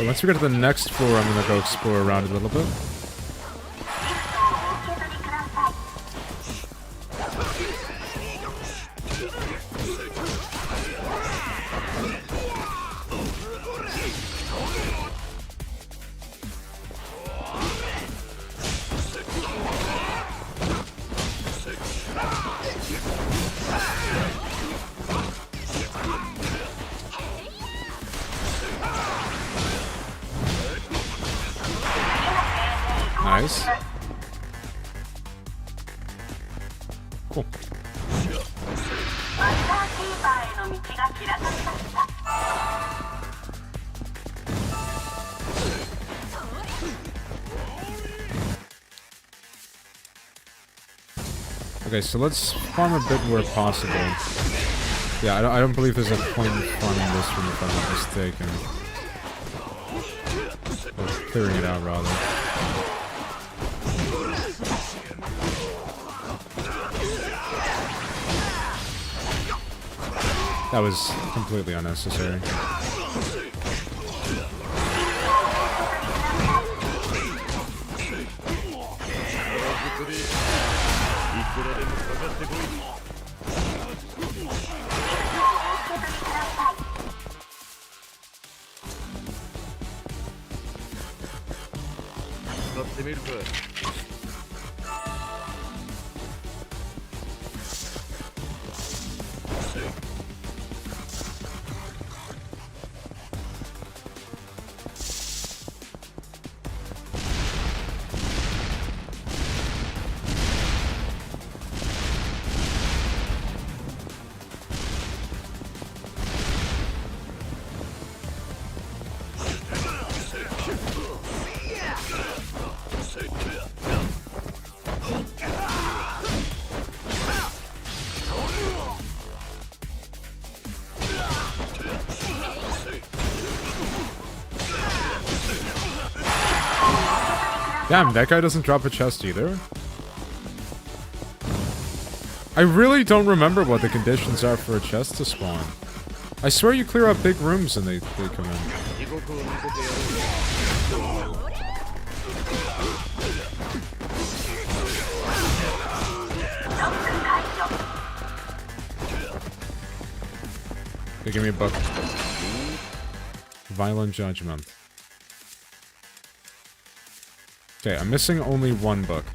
Once we get to the next floor, I'm gonna go explore around a little bit. Nice. Cool. Okay, so let's farm a bit where possible. Yeah, I don't believe there's a point in farming this room if I'm not mistaken. Or clearing it out, rather. That was completely unnecessary. Damn, that guy doesn't drop a chest either. I really don't remember what the conditions are for a chest to spawn. I swear you clear out big rooms and they come in. give me a book. Violent Judgment. Okay, I'm missing only one book.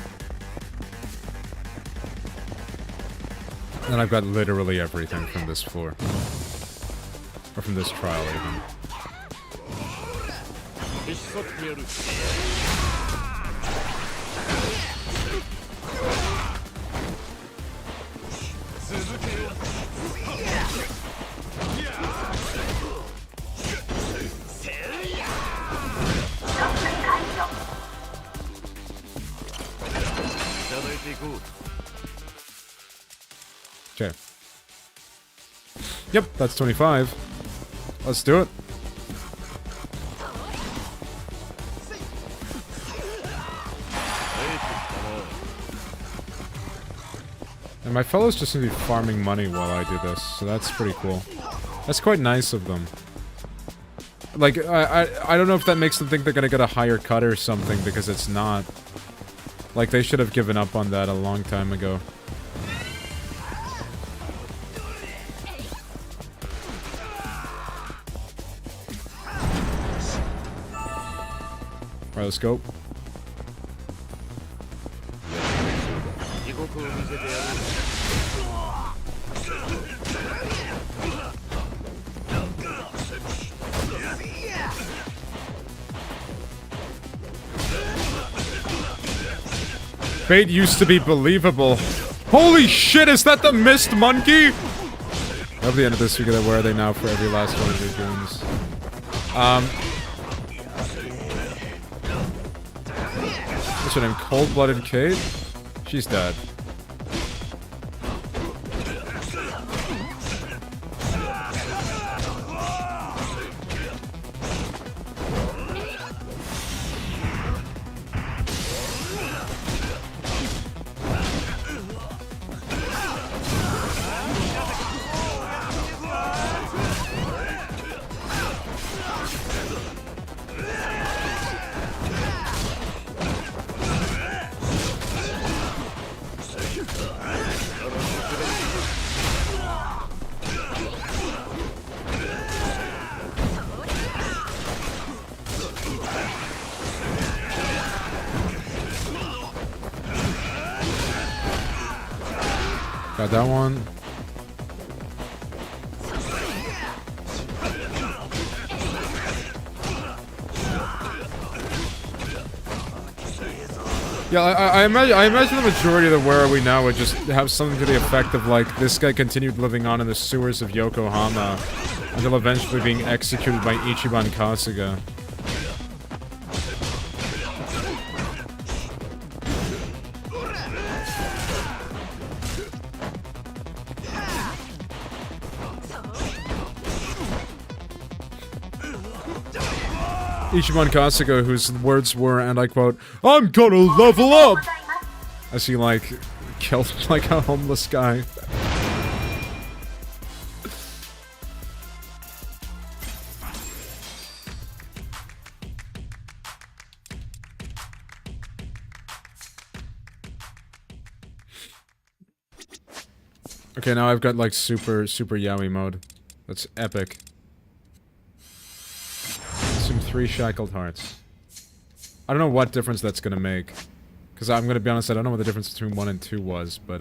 And I've got literally everything from this floor. Or from this trial, even. Okay. Yep, that's 25. Let's do it. And my fellows just seem to be farming money while I do this, so that's pretty cool. That's quite nice of them. Like, I don't know if that makes them think they're gonna get a higher cut or something, because it's not. Like, they should have given up on that a long time ago. Alright, let's go. Fate used to be believable. Holy shit, is that the mist monkey? At the end of this, we get where are they now for every last one of your games. What's her name? Cold-Blooded Kate? She's dead. Got that one. Yeah, I imagine the majority of the Where Are We Now would just have something to the effect of, like, this guy continued living on in the sewers of Yokohama until eventually being executed by Ichiban Kasuga. Ichiban Kasuga, whose words were, and I quote, "I'm gonna level up!" As he, like, killed, like, a homeless guy. Okay, now I've got, like, super yaoi mode. That's epic. 3 shackled hearts. I don't know what difference that's gonna make. Because I'm gonna be honest, I don't know what the difference between 1 and 2 was, but,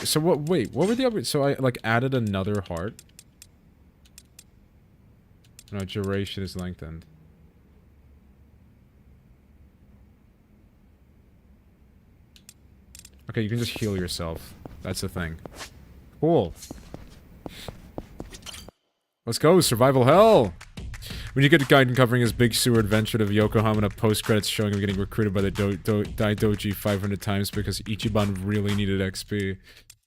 So wait, what were the other- so I, like, added another heart? No, duration is lengthened. Okay, you can just heal yourself. That's the thing. Cool. Let's go, survival hell! When you get Gaiden covering his big sewer adventure of Yokohama and a post-credits showing him getting recruited by the Daidoji 500 times because Ichiban really needed XP.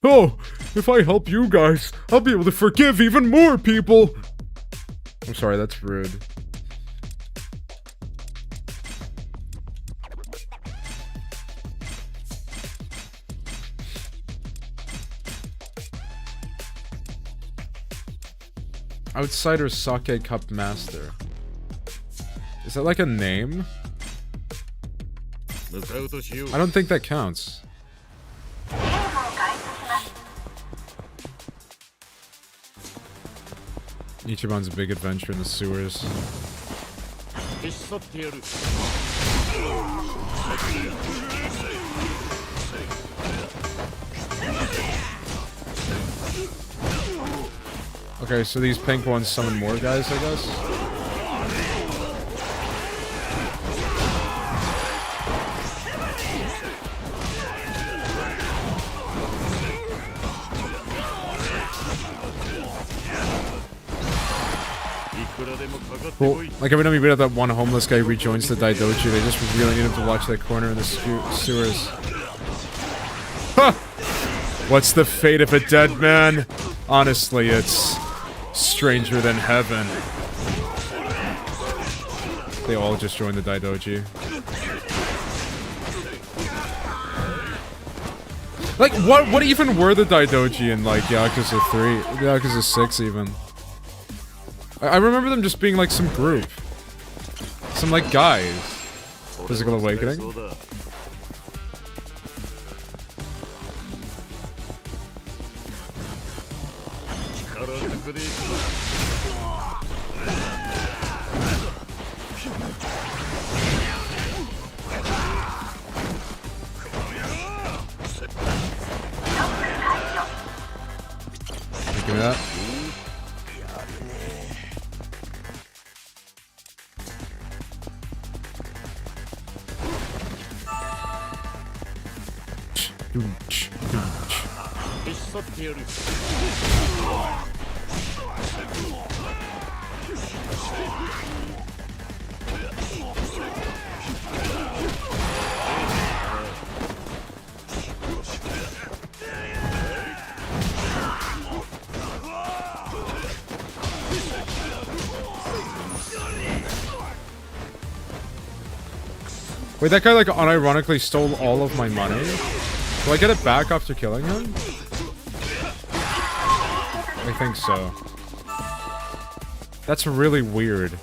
Oh, if I help you guys, I'll be able to forgive even more people! I'm sorry, that's rude. Outsider Sake Cup Master. Is that like a name? I don't think that counts. Ichiban's big adventure in the sewers. Okay, so these pink ones summon more guys, I guess? Cool. Like every time you beat up that one homeless guy who rejoins the Daidoji, they just really need him to watch that corner in the sewers. Huh! What's the fate of a dead man? Honestly, it's stranger than heaven. They all just joined the Daidoji. Like, what even were the Daidoji in, like, Yakuza 3? Yakuza 6, even? I remember them just being, like, some group. Some, like, guys. Physical Awakening? Give me that. Wait, that guy, like, unironically stole all of my money? Do I get it back after killing him? I think so. That's really weird.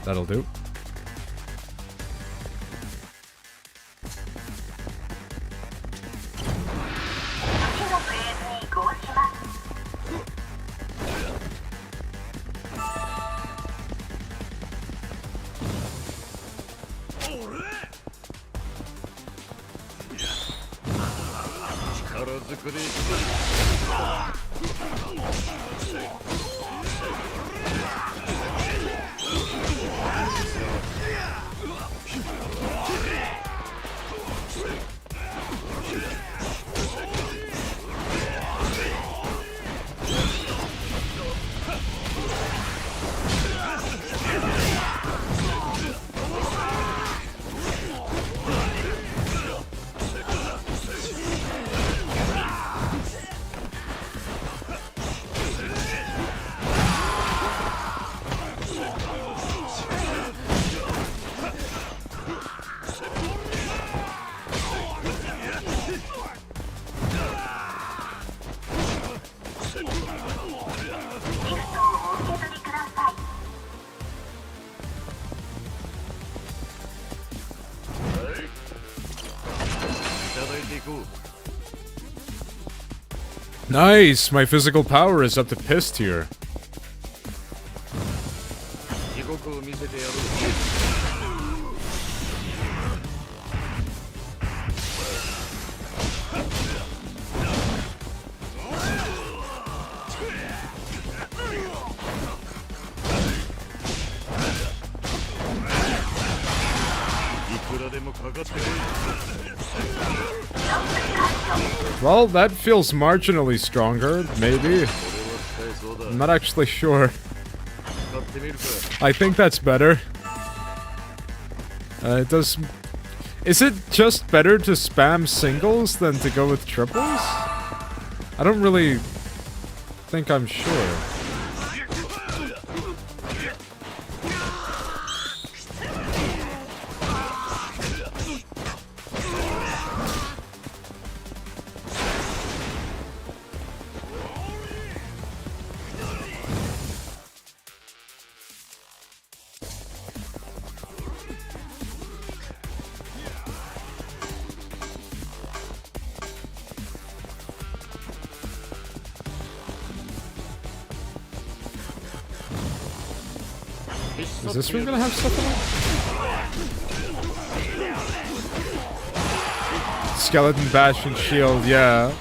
That'll do. Nice! My physical power is up to piss tier. Well, that feels marginally stronger, maybe. I'm not actually sure. I think that's better. It does... Is it just better to spam singles than to go with triples? I don't really think I'm sure. Is this room gonna have stuff in it? Skeleton bash and shield, yeah.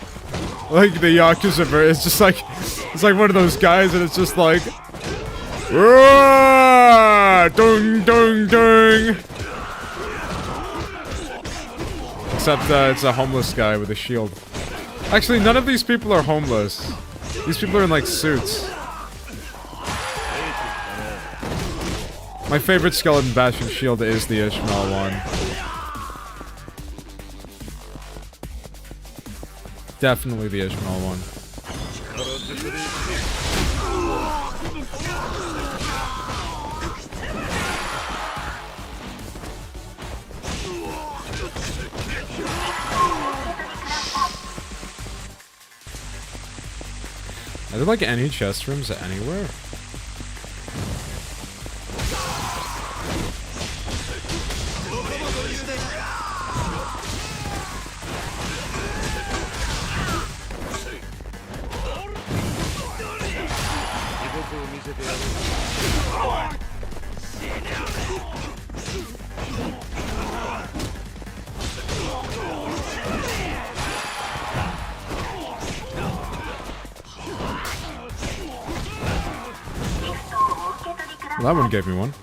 Like the Yakuza verse, it's just like, it's like one of those guys and it's just like, dung dung dung. Except it's a homeless guy with a shield. Actually, none of these people are homeless. These people are in like suits. My favorite skeleton bash and shield is the Ishmael one. Definitely the Ishmael one. Are there like any chest rooms anywhere? Well, that one gave me one.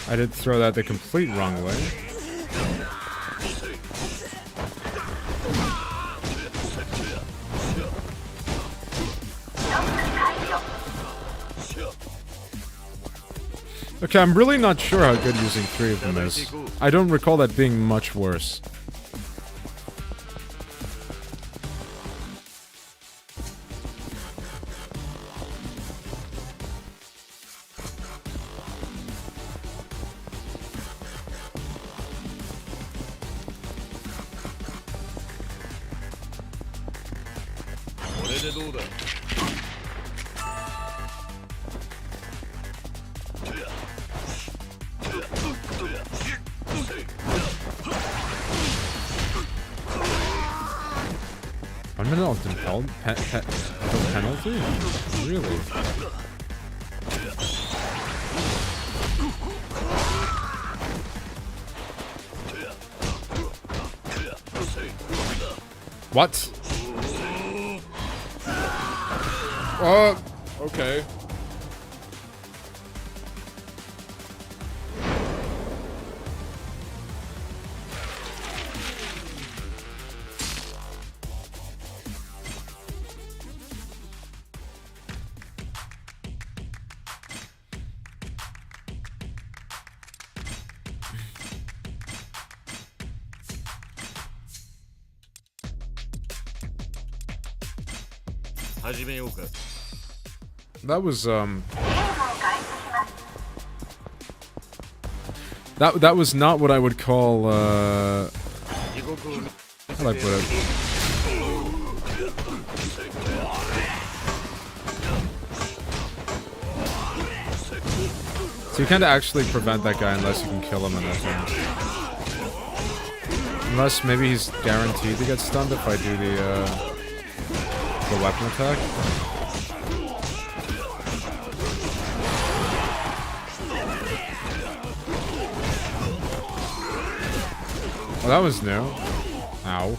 I did throw that the complete wrong way. Okay, I'm really not sure how good using 3 of them is. I don't recall that being much worse. Penalty? Really? What? Okay. That was that was not what I would call how do I put it? So you can't actually prevent that guy unless you can kill him in that turn. Unless maybe he's guaranteed to get stunned if I do the weapon attack. Oh, that was new. Ow.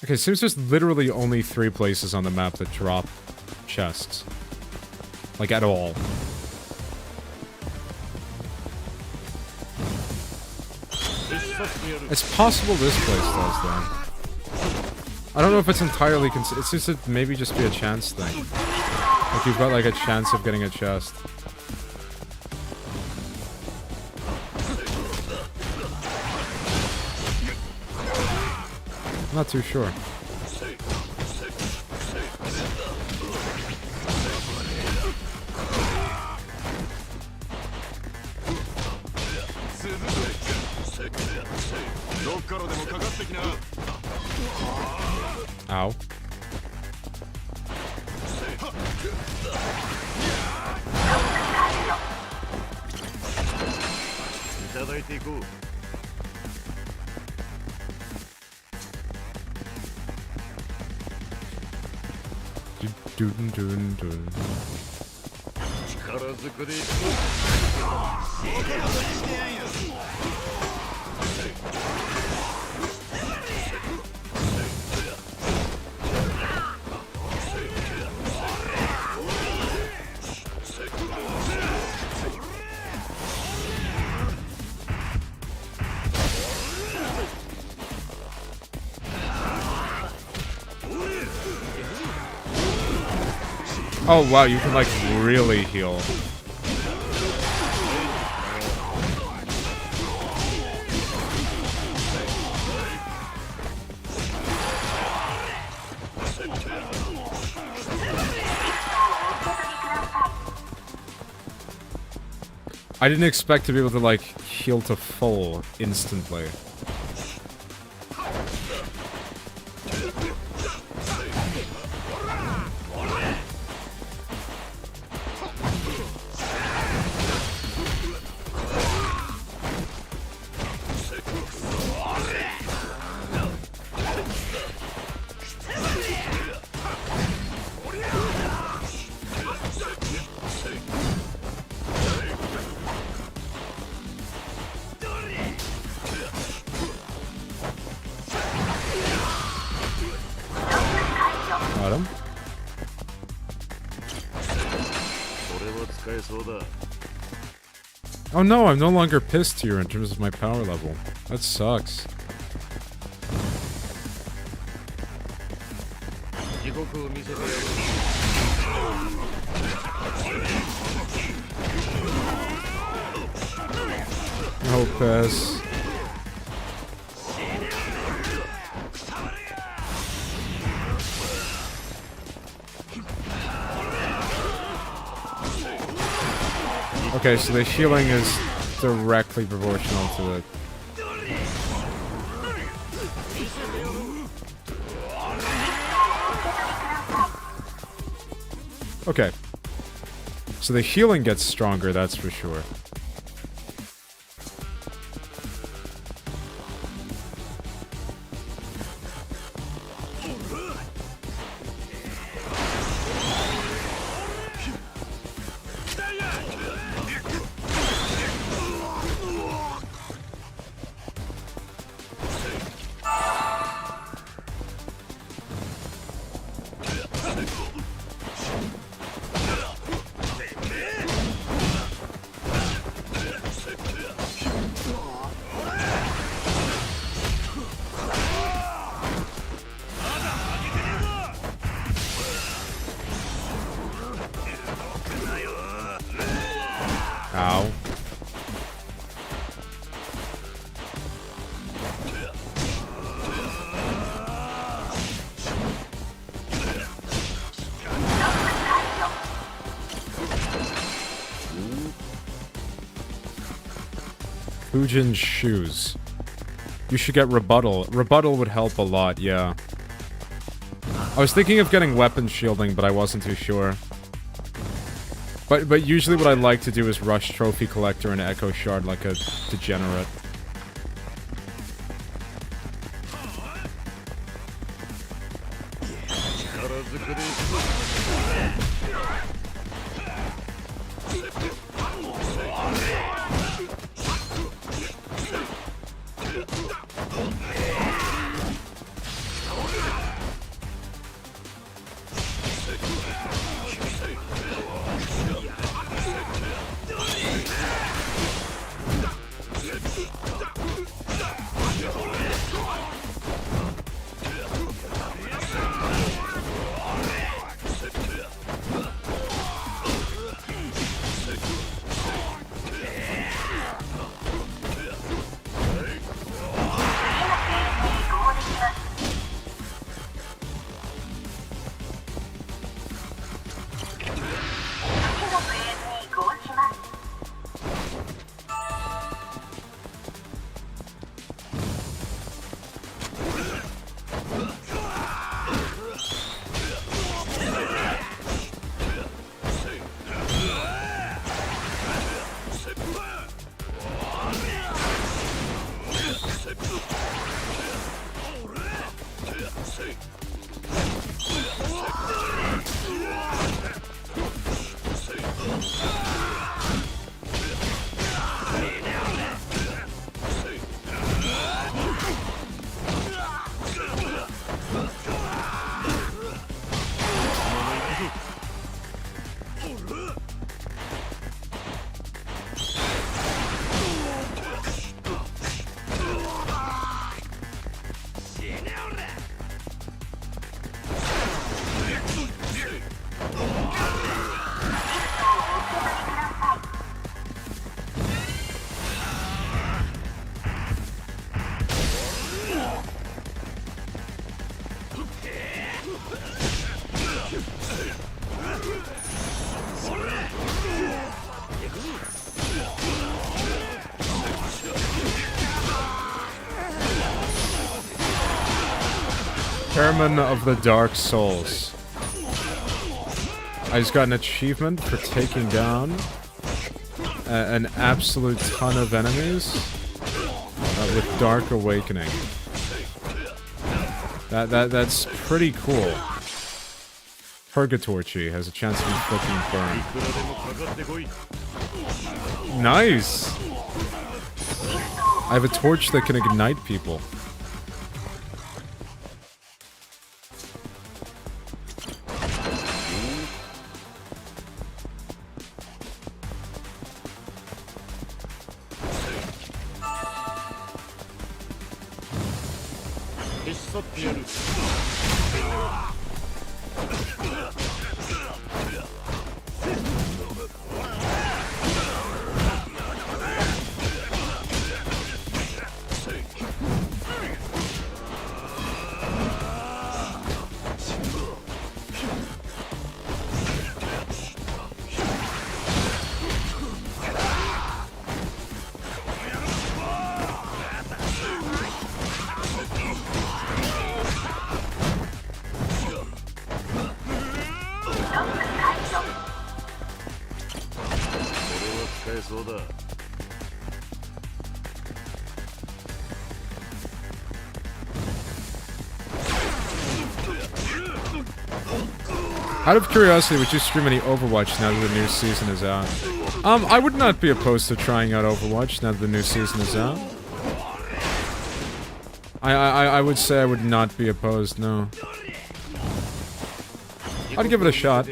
Okay, seems there's literally only 3 places on the map that drop chests. Like, at all. It's possible this place does, though. I don't know if it's entirely it's just that maybe just be a chance thing. Like, you've got, like, a chance of getting a chest. I'm not too sure. Ow. Oh wow, you can like really heal. I didn't expect to be able to like heal to full instantly. Oh no, I'm no longer pissed here in terms of my power level. That sucks. No piss. Okay, so the healing is directly proportional to it. Okay. So the healing gets stronger, that's for sure. Ow. Fujin's shoes. You should get rebuttal. Rebuttal would help a lot, yeah. I was thinking of getting weapon shielding, but I wasn't too sure. But usually what I like to do is rush Trophy Collector and Echo Shard like a degenerate. Chairman of the Dark Souls. I just got an achievement for taking down an absolute ton of enemies with Dark Awakening. That's pretty cool. Purgatorchy has a chance of inflicting burn. Nice! I have a torch that can ignite people. Out of curiosity, would you stream any Overwatch now that the new season is out? I would not be opposed to trying out Overwatch now that the new season is out. I would say I would not be opposed, no. I'd give it a shot.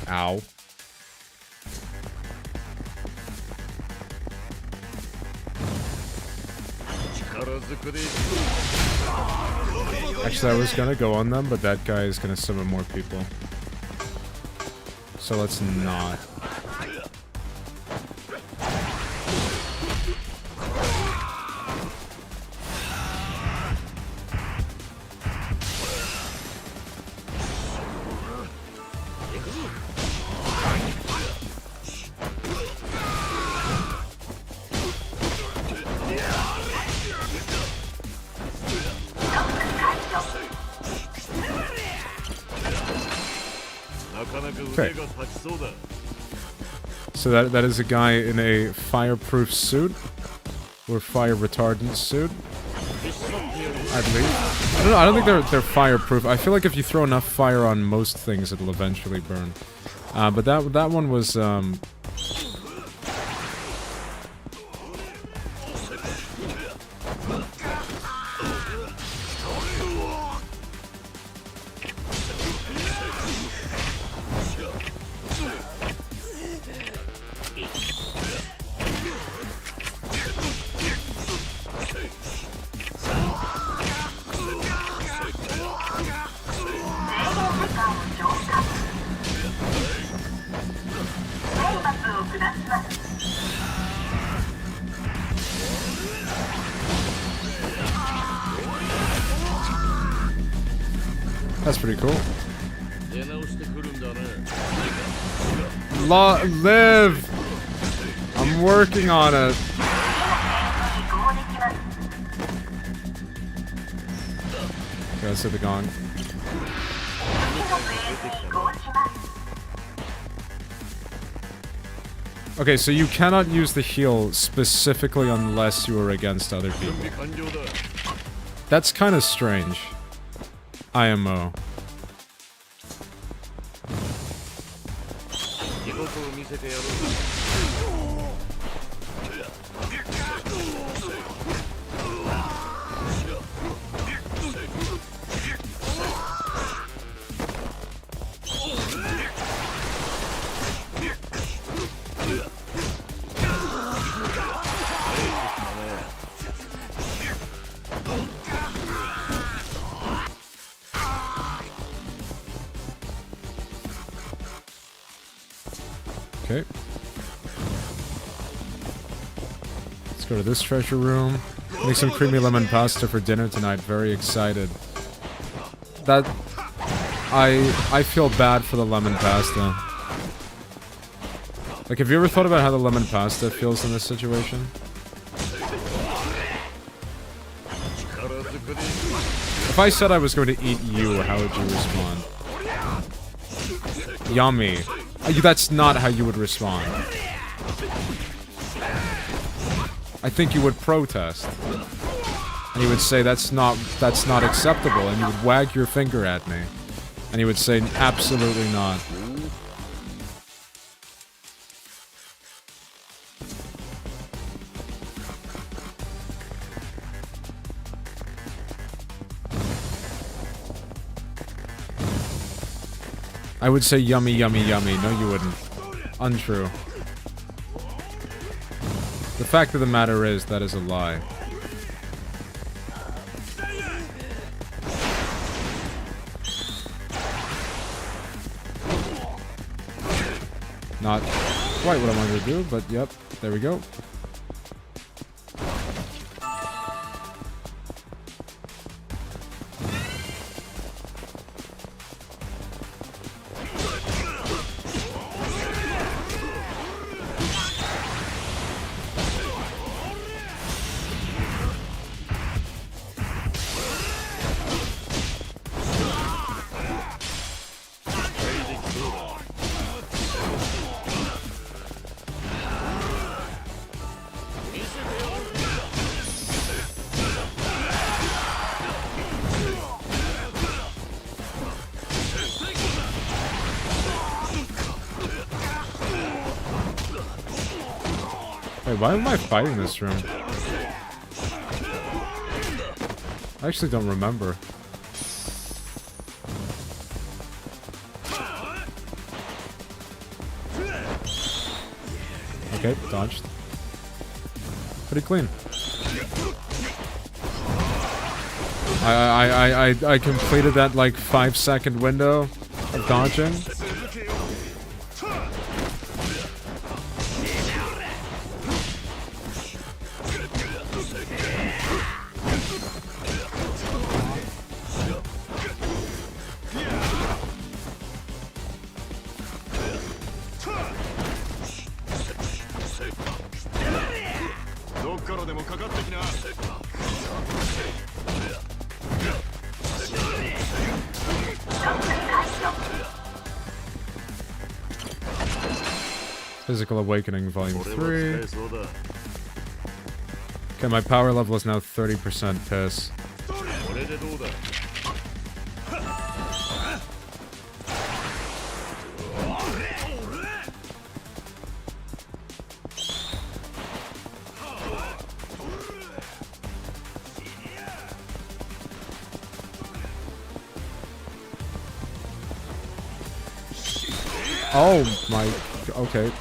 Ow. Actually, I was gonna go on them, but that guy is gonna summon more people. So let's not. Okay. So that is a guy in a fireproof suit. Or fire retardant suit. I believe. I don't know, I don't think they're fireproof. I feel like if you throw enough fire on most things, it'll eventually burn. But that one was, that's pretty cool. Live! I'm working on it. Okay, let's hit the gong. Okay, so you cannot use the heal specifically unless you are against other people. That's kind of strange. IMO. Okay. Let's go to this treasure room. Make some creamy lemon pasta for dinner tonight. Very excited. That... I feel bad for the lemon pasta. Like, have you ever thought about how the lemon pasta feels in this situation? If I said I was going to eat you, how would you respond? Yummy. That's not how you would respond. I think you would protest. And you would say, that's not acceptable, and you would wag your finger at me. And you would say, absolutely not. I would say yummy, yummy, yummy. No, you wouldn't. Untrue. The fact of the matter is, that is a lie. Not quite what I wanted to do, but yep, there we go. Wait, why am I fighting this room? I actually don't remember. Okay, dodged. Pretty clean. I completed that like 5-second window of dodging. Physical Awakening Volume 3. Okay, my power level is now 30% piss. Oh my... okay.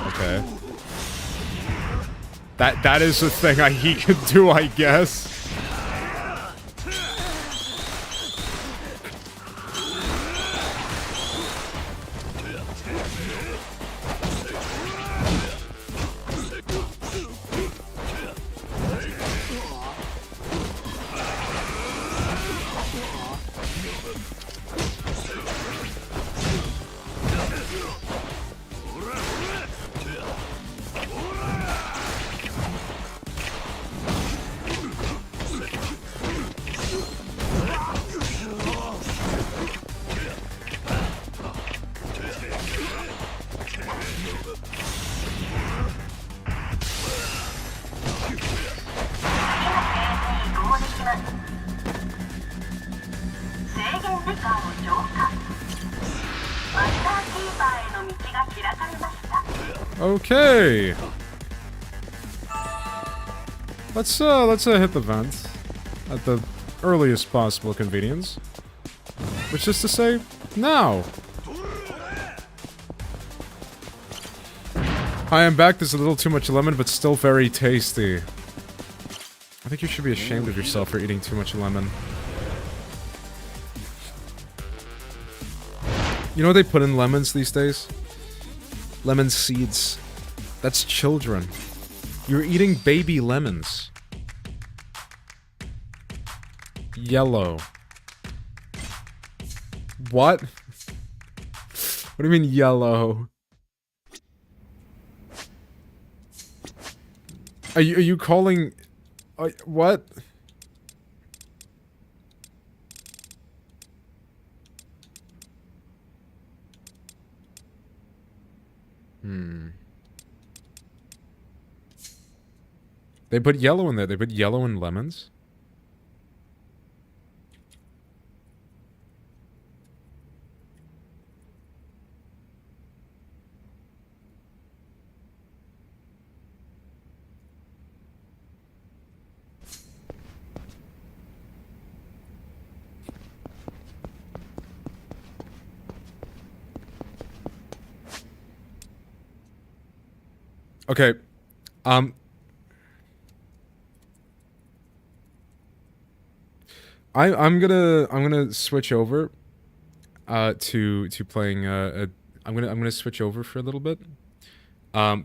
Okay. That is a thing he can do, I guess. Okay. Let's hit the vent at the earliest possible convenience, which is to say, now. I am back. There's a little too much lemon, but still very tasty. I think you should be ashamed of yourself for eating too much lemon. You know what they put in lemons these days? Lemon seeds. That's children. You're eating baby lemons. Yellow. What? What do you mean yellow? Are you calling... what? They put yellow in there. They put yellow in lemons? Okay. I'm gonna switch over to playing I'm gonna switch over for a little bit.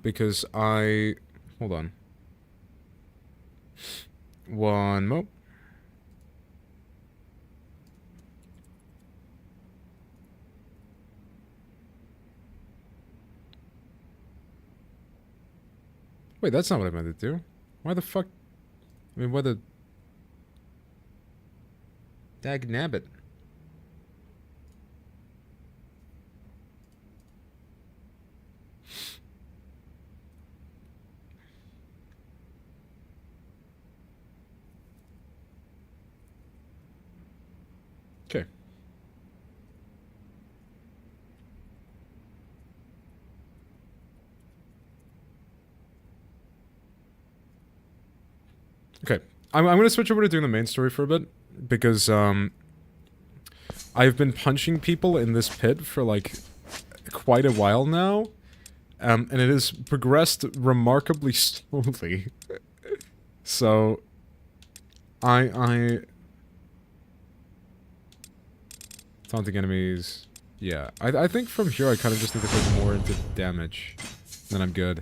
Because hold on. One mo. Wait, that's not what I meant to do. Why the fuck? I mean, what the... dag nabbit. Okay, I'm gonna switch over to doing the main story for a bit because I've been punching people in this pit for like quite a while now, and it has progressed remarkably slowly. So, taunting enemies. Yeah, I think from here I kind of just need to put more into damage. Then I'm good.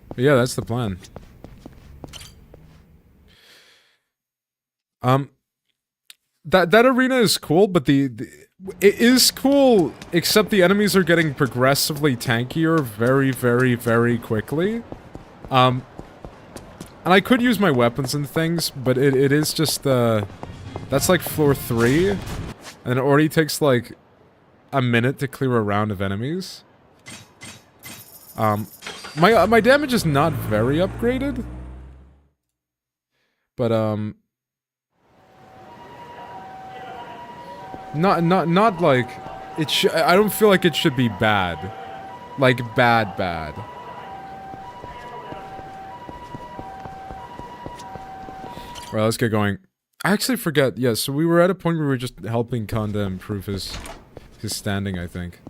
But yeah, that's the plan. That arena is cool, but it is cool, except the enemies are getting progressively tankier very, very, very quickly. And I could use my weapons and things, but it is just, that's like floor 3, and it already takes like a minute to clear a round of enemies. My damage is not very upgraded, but not like it I don't feel like it should be bad, like bad. Alright, let's get going. I actually forget. Yeah, so we were at a point where we were just helping Kanda improve his standing, I think.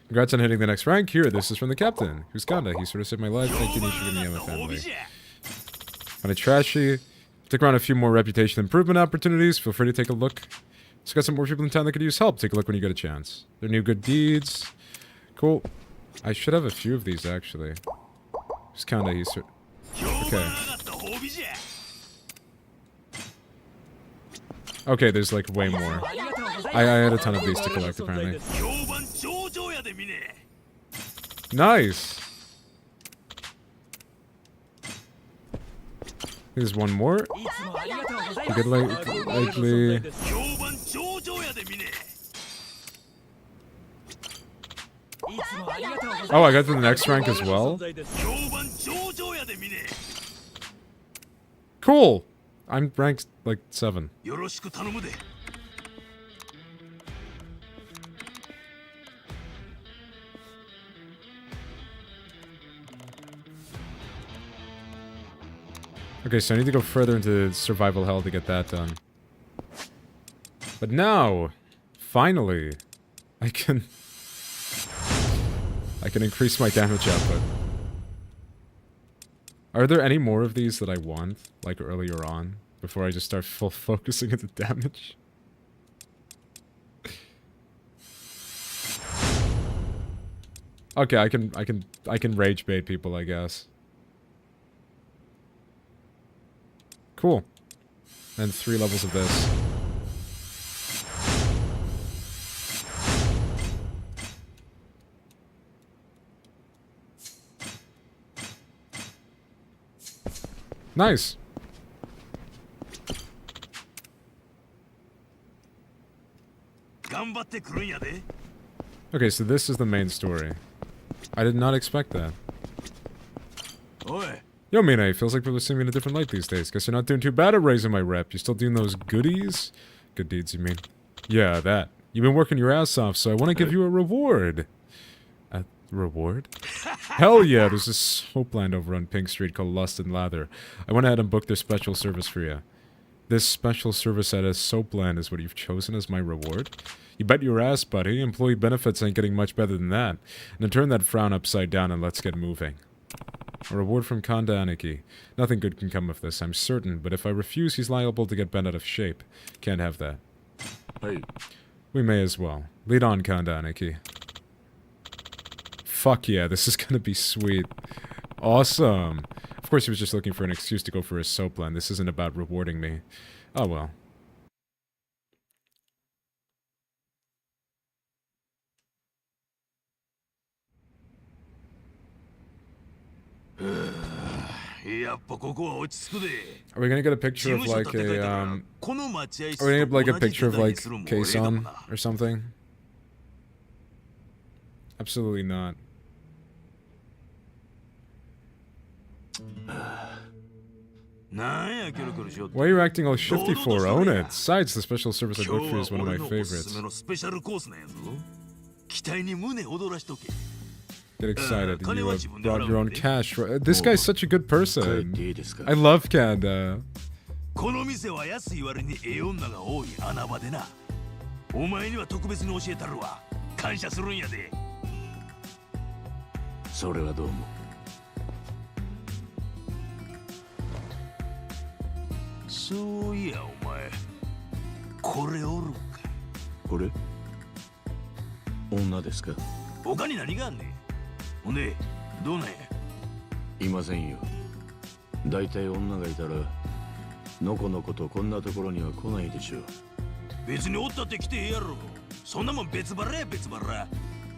Congrats on hitting the next rank. Here, this is from the captain. Who's Kanda? He sort of saved my life. Thank you, Nishiga and the Yama family. Kinda trashy. Stick around a few more reputation improvement opportunities. Feel free to take a look. Just got some more people in town that could use help. Take a look when you get a chance. They're new good deeds. Cool. I should have a few of these, actually. Who's Kanda? He's... Okay. Okay, there's like way more. I had a ton of these to collect, apparently. Nice! There's one more. You could likely... Oh, I got to the next rank as well? Cool! I'm ranked, like, 7. Okay, so I need to go further into survival hell to get that done. But now, finally, I can increase my damage output. Are there any more of these that I want, like earlier on, before I just start full focusing at the damage? Okay, I can rage bait people, I guess. Cool. And 3 levels of this. Nice. Okay, so this is the main story. I did not expect that. Yo, Mina, feels like people are seeing me in a different light these days. Guess you're not doing too bad at raising my rep. You still doing those goodies? Good deeds, you mean? Yeah, that. You've been working your ass off, so I want to give you a reward. A reward? Hell yeah, there's this soap land over on Pink Street called Lust and Lather. I went ahead and booked their special service for you. This special service at a soap land is what you've chosen as my reward? You bet your ass, buddy. Employee benefits ain't getting much better than that. Now turn that frown upside down and let's get moving. A reward from Kanda Aniki. Nothing good can come of this, I'm certain, but if I refuse, he's liable to get bent out of shape. Can't have that. Hey. We may as well. Lead on, Kanda Aniki. Fuck yeah, this is gonna be sweet. Awesome. Of course he was just looking for an excuse to go for his soap land. This isn't about rewarding me. Oh well. Are we gonna get a picture of like a are we gonna get like a picture of like Kason or something? Absolutely not. Why are you acting all shifty for? Own it. Besides, the special service I booked for you is one of my favorites. Get excited. You brought your own cash. This guy's such a good person. I love Kanda. この店は安い割にええ女が多い穴場でな。お前には特別に教えたるわ。感謝するんやで。それはどうも。そういやお前、これおるんか。これ？女ですか？他に何があんねん。ほんで、どうなんや？いませんよ。だいたい女がいたら。のこのことこんなところには来ないでしょう。別におったって来てええやろ。そんなもん別腹や別腹。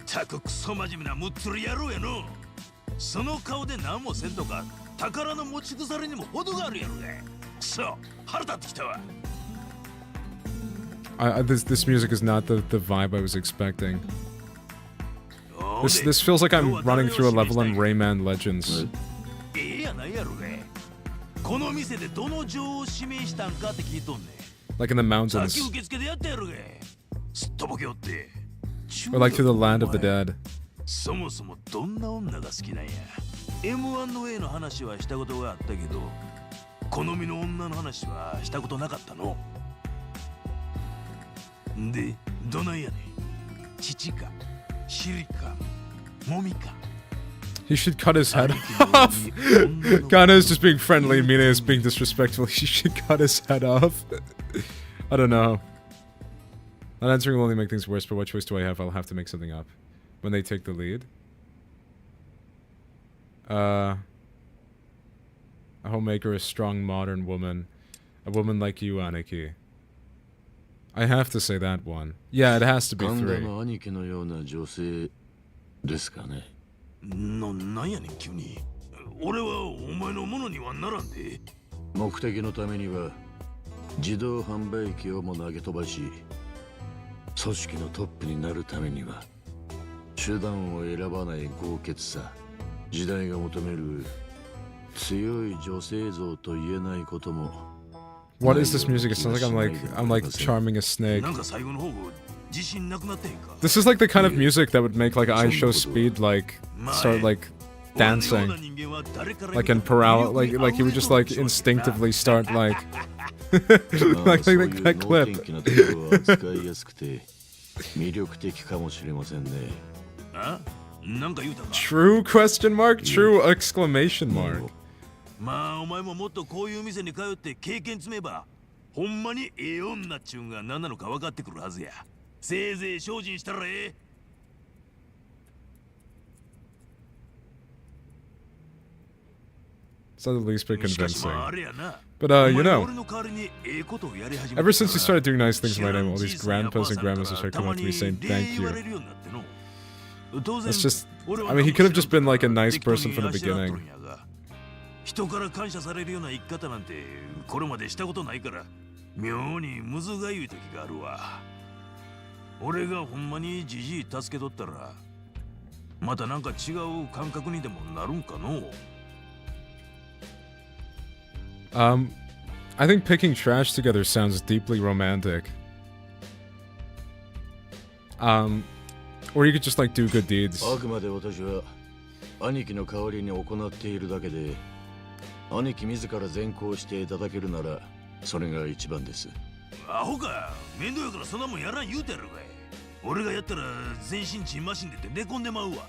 たくクソ真面目なむっつり野郎やの。その顔で何もせんとか宝の持ち腐れにも程があるやろが。くそ腹立ってきたわ。This music is not the vibe I was expecting. This feels like I'm running through a level in Rayman Legends. ええやないやろが。この店でどの女王を指名したんかって聞いとんねん。 Like in the mountains. さっき受付でやったやろが。すっとぼけおって。Or like through the land of the dead. そもそもどんな女が好きなんや。M1 の A の話はしたことがあったけど、好みの女の話はしたことなかったの。で、どないやねん。父か、尻か、もみか。He should cut his head off. Kana is just being friendly, Mina is being disrespectful. He should cut his head off. I don't know. Not answering will only make things worse, but what choice do I have? I'll have to make something up. When they take the lead. A homemaker, a strong modern woman. A woman like you, Aniki. I have to say that one. Yeah, it has to be 3. なんやねん急に。俺はお前のものにはならんで。目的のためには自動販売機をも投げ飛ばし、組織のトップになるためには手段を選ばない豪傑さ、時代が求める強い女性像と言えないことも。What is this music? It sounds like I'm like charming a snake. This is like the kind of music that would make like I Show Speed like start like dancing, like in like he would just like instinctively start like like that clip. True question mark? True exclamation mark. まあお前ももっとこういう店に通って経験積めば、ほんまにええ女っちゅうんが何なのか分かってくるはずや。せいぜい精進したらええ。It's not the least bit convincing. But you know, ever since you started doing nice things in my name, all these grandpas and grandmas are coming up to me saying thank you. That's just, I mean, he could have just been like a nice person from the beginning. 人から感謝されるような生き方なんてこれまでしたことないから妙にむずがゆい時があるわ。俺がほんまにじじい助けとったらまたなんか違う感覚にでもなるんかの。I think picking trash together sounds deeply romantic. Or you could just like do good deeds. あくまで私は兄貴の代わりに行っているだけで、兄貴自ら善行していただけるならそれが一番です。アホか、面倒やからそんなもんやらん言うてやるかい。俺がやったら全身チンマシンでって寝込んでまうわ。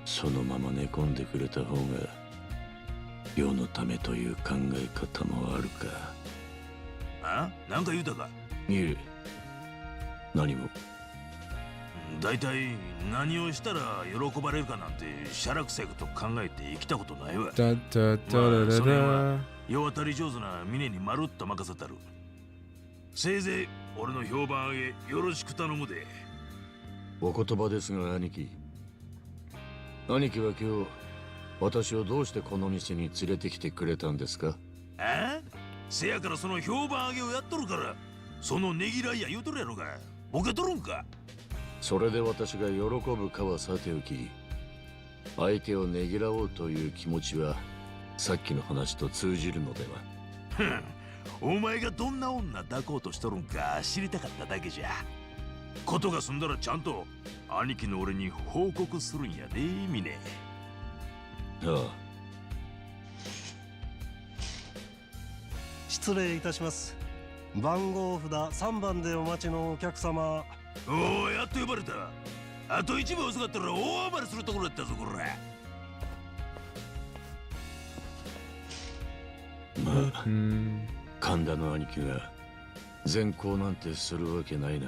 そのまま寝込んでくれた方が世のためという考え方もあるか。あ？なんか言うたか？いえ、何も。だいたい何をしたら喜ばれるかなんてしゃらくせえこと考えて生きたことないわ。それは世渡り上手な峰にまるっと任せたる。せいぜい俺の評判上げよろしく頼むで。お言葉ですが兄貴。兄貴は今日私をどうしてこの店に連れてきてくれたんですか？ああ？せやからその評判上げをやっとるから、そのねぎらいや言うとるやろが。ボケとるんか？それで私が喜ぶかはさておき、相手をねぎらおうという気持ちはさっきの話と通じるのでは。お前がどんな女抱こうとしとるんか知りたかっただけじゃ。ことが済んだらちゃんと兄貴の俺に報告するんやで、ミネ。ああ。失礼いたします。番号札3番でお待ちのお客様。おお、やっと呼ばれた。あと1秒遅かったら大暴れするところだったぞ、こら。まあ、神田の兄貴が善行なんてするわけないな。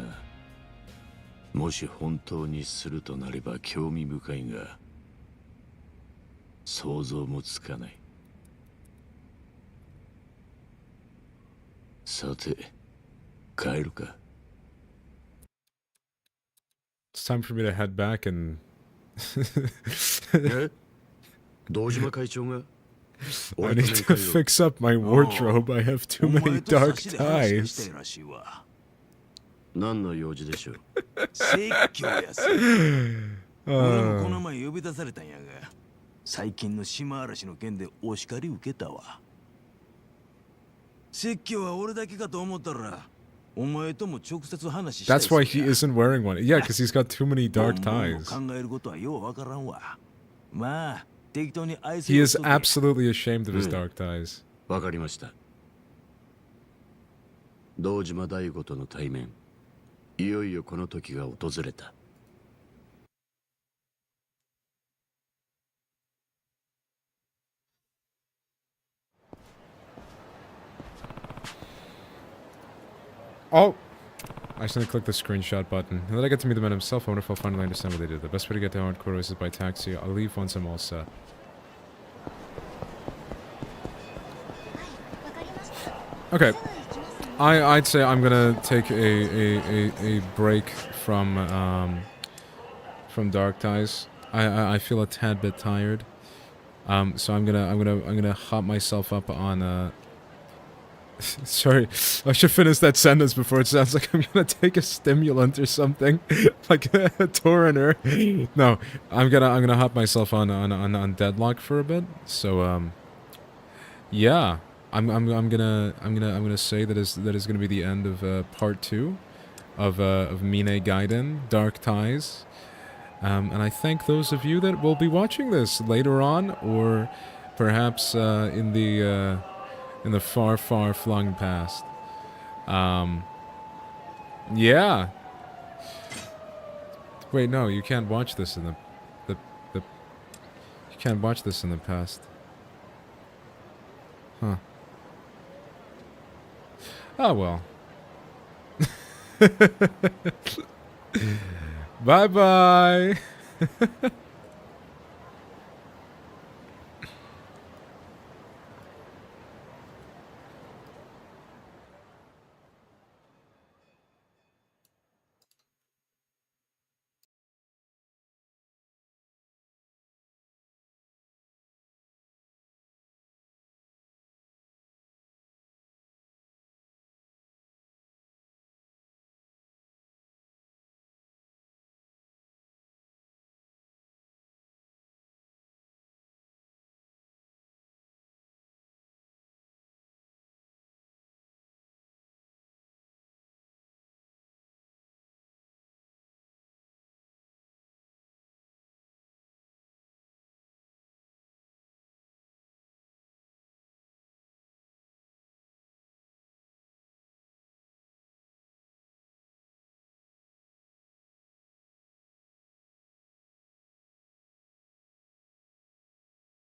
もし本当にするとなれば興味深いが、想像もつかない。さて、帰るか。It's time for me to head back and え？堂島会長が I need to fix up my wardrobe. I have too many dark ties. 何の用事でしょう？説教やす。俺もこの前呼び出されたんやが、最近の島嵐の件でお叱り受けたわ。説教は俺だけかと思ったら、お前とも直接話したい。That's why he isn't wearing one. Yeah, because he's got too many dark ties. 考えることはようわからんわ。まあ、適当に愛せ。He is absolutely ashamed of his dark ties. わかりました。堂島大吾との対面、いよいよこの時が訪れた。Oh! I accidentally clicked the screenshot button. Now that I get to meet the man himself, I wonder if I'll finally understand what they did. The best way to get to hardcore is by taxi. I'll leave once I'm all set. Okay. I'd say I'm gonna take a break from Dark Ties. I feel a tad bit tired. So I'm gonna hop myself up on sorry, I should finish that sentence before it sounds like I'm gonna take a stimulant or something, like a Torrenter. No, I'm gonna hop myself on Deadlock for a bit. So yeah, I'm gonna say that is gonna be the end of part 2 of Mine Gaiden Dark Ties. And I thank those of you that will be watching this later on, or perhaps in the far, far flung past. Yeah. Wait, no, you can't watch this in the you can't watch this in the past. Huh. Oh well. Bye bye.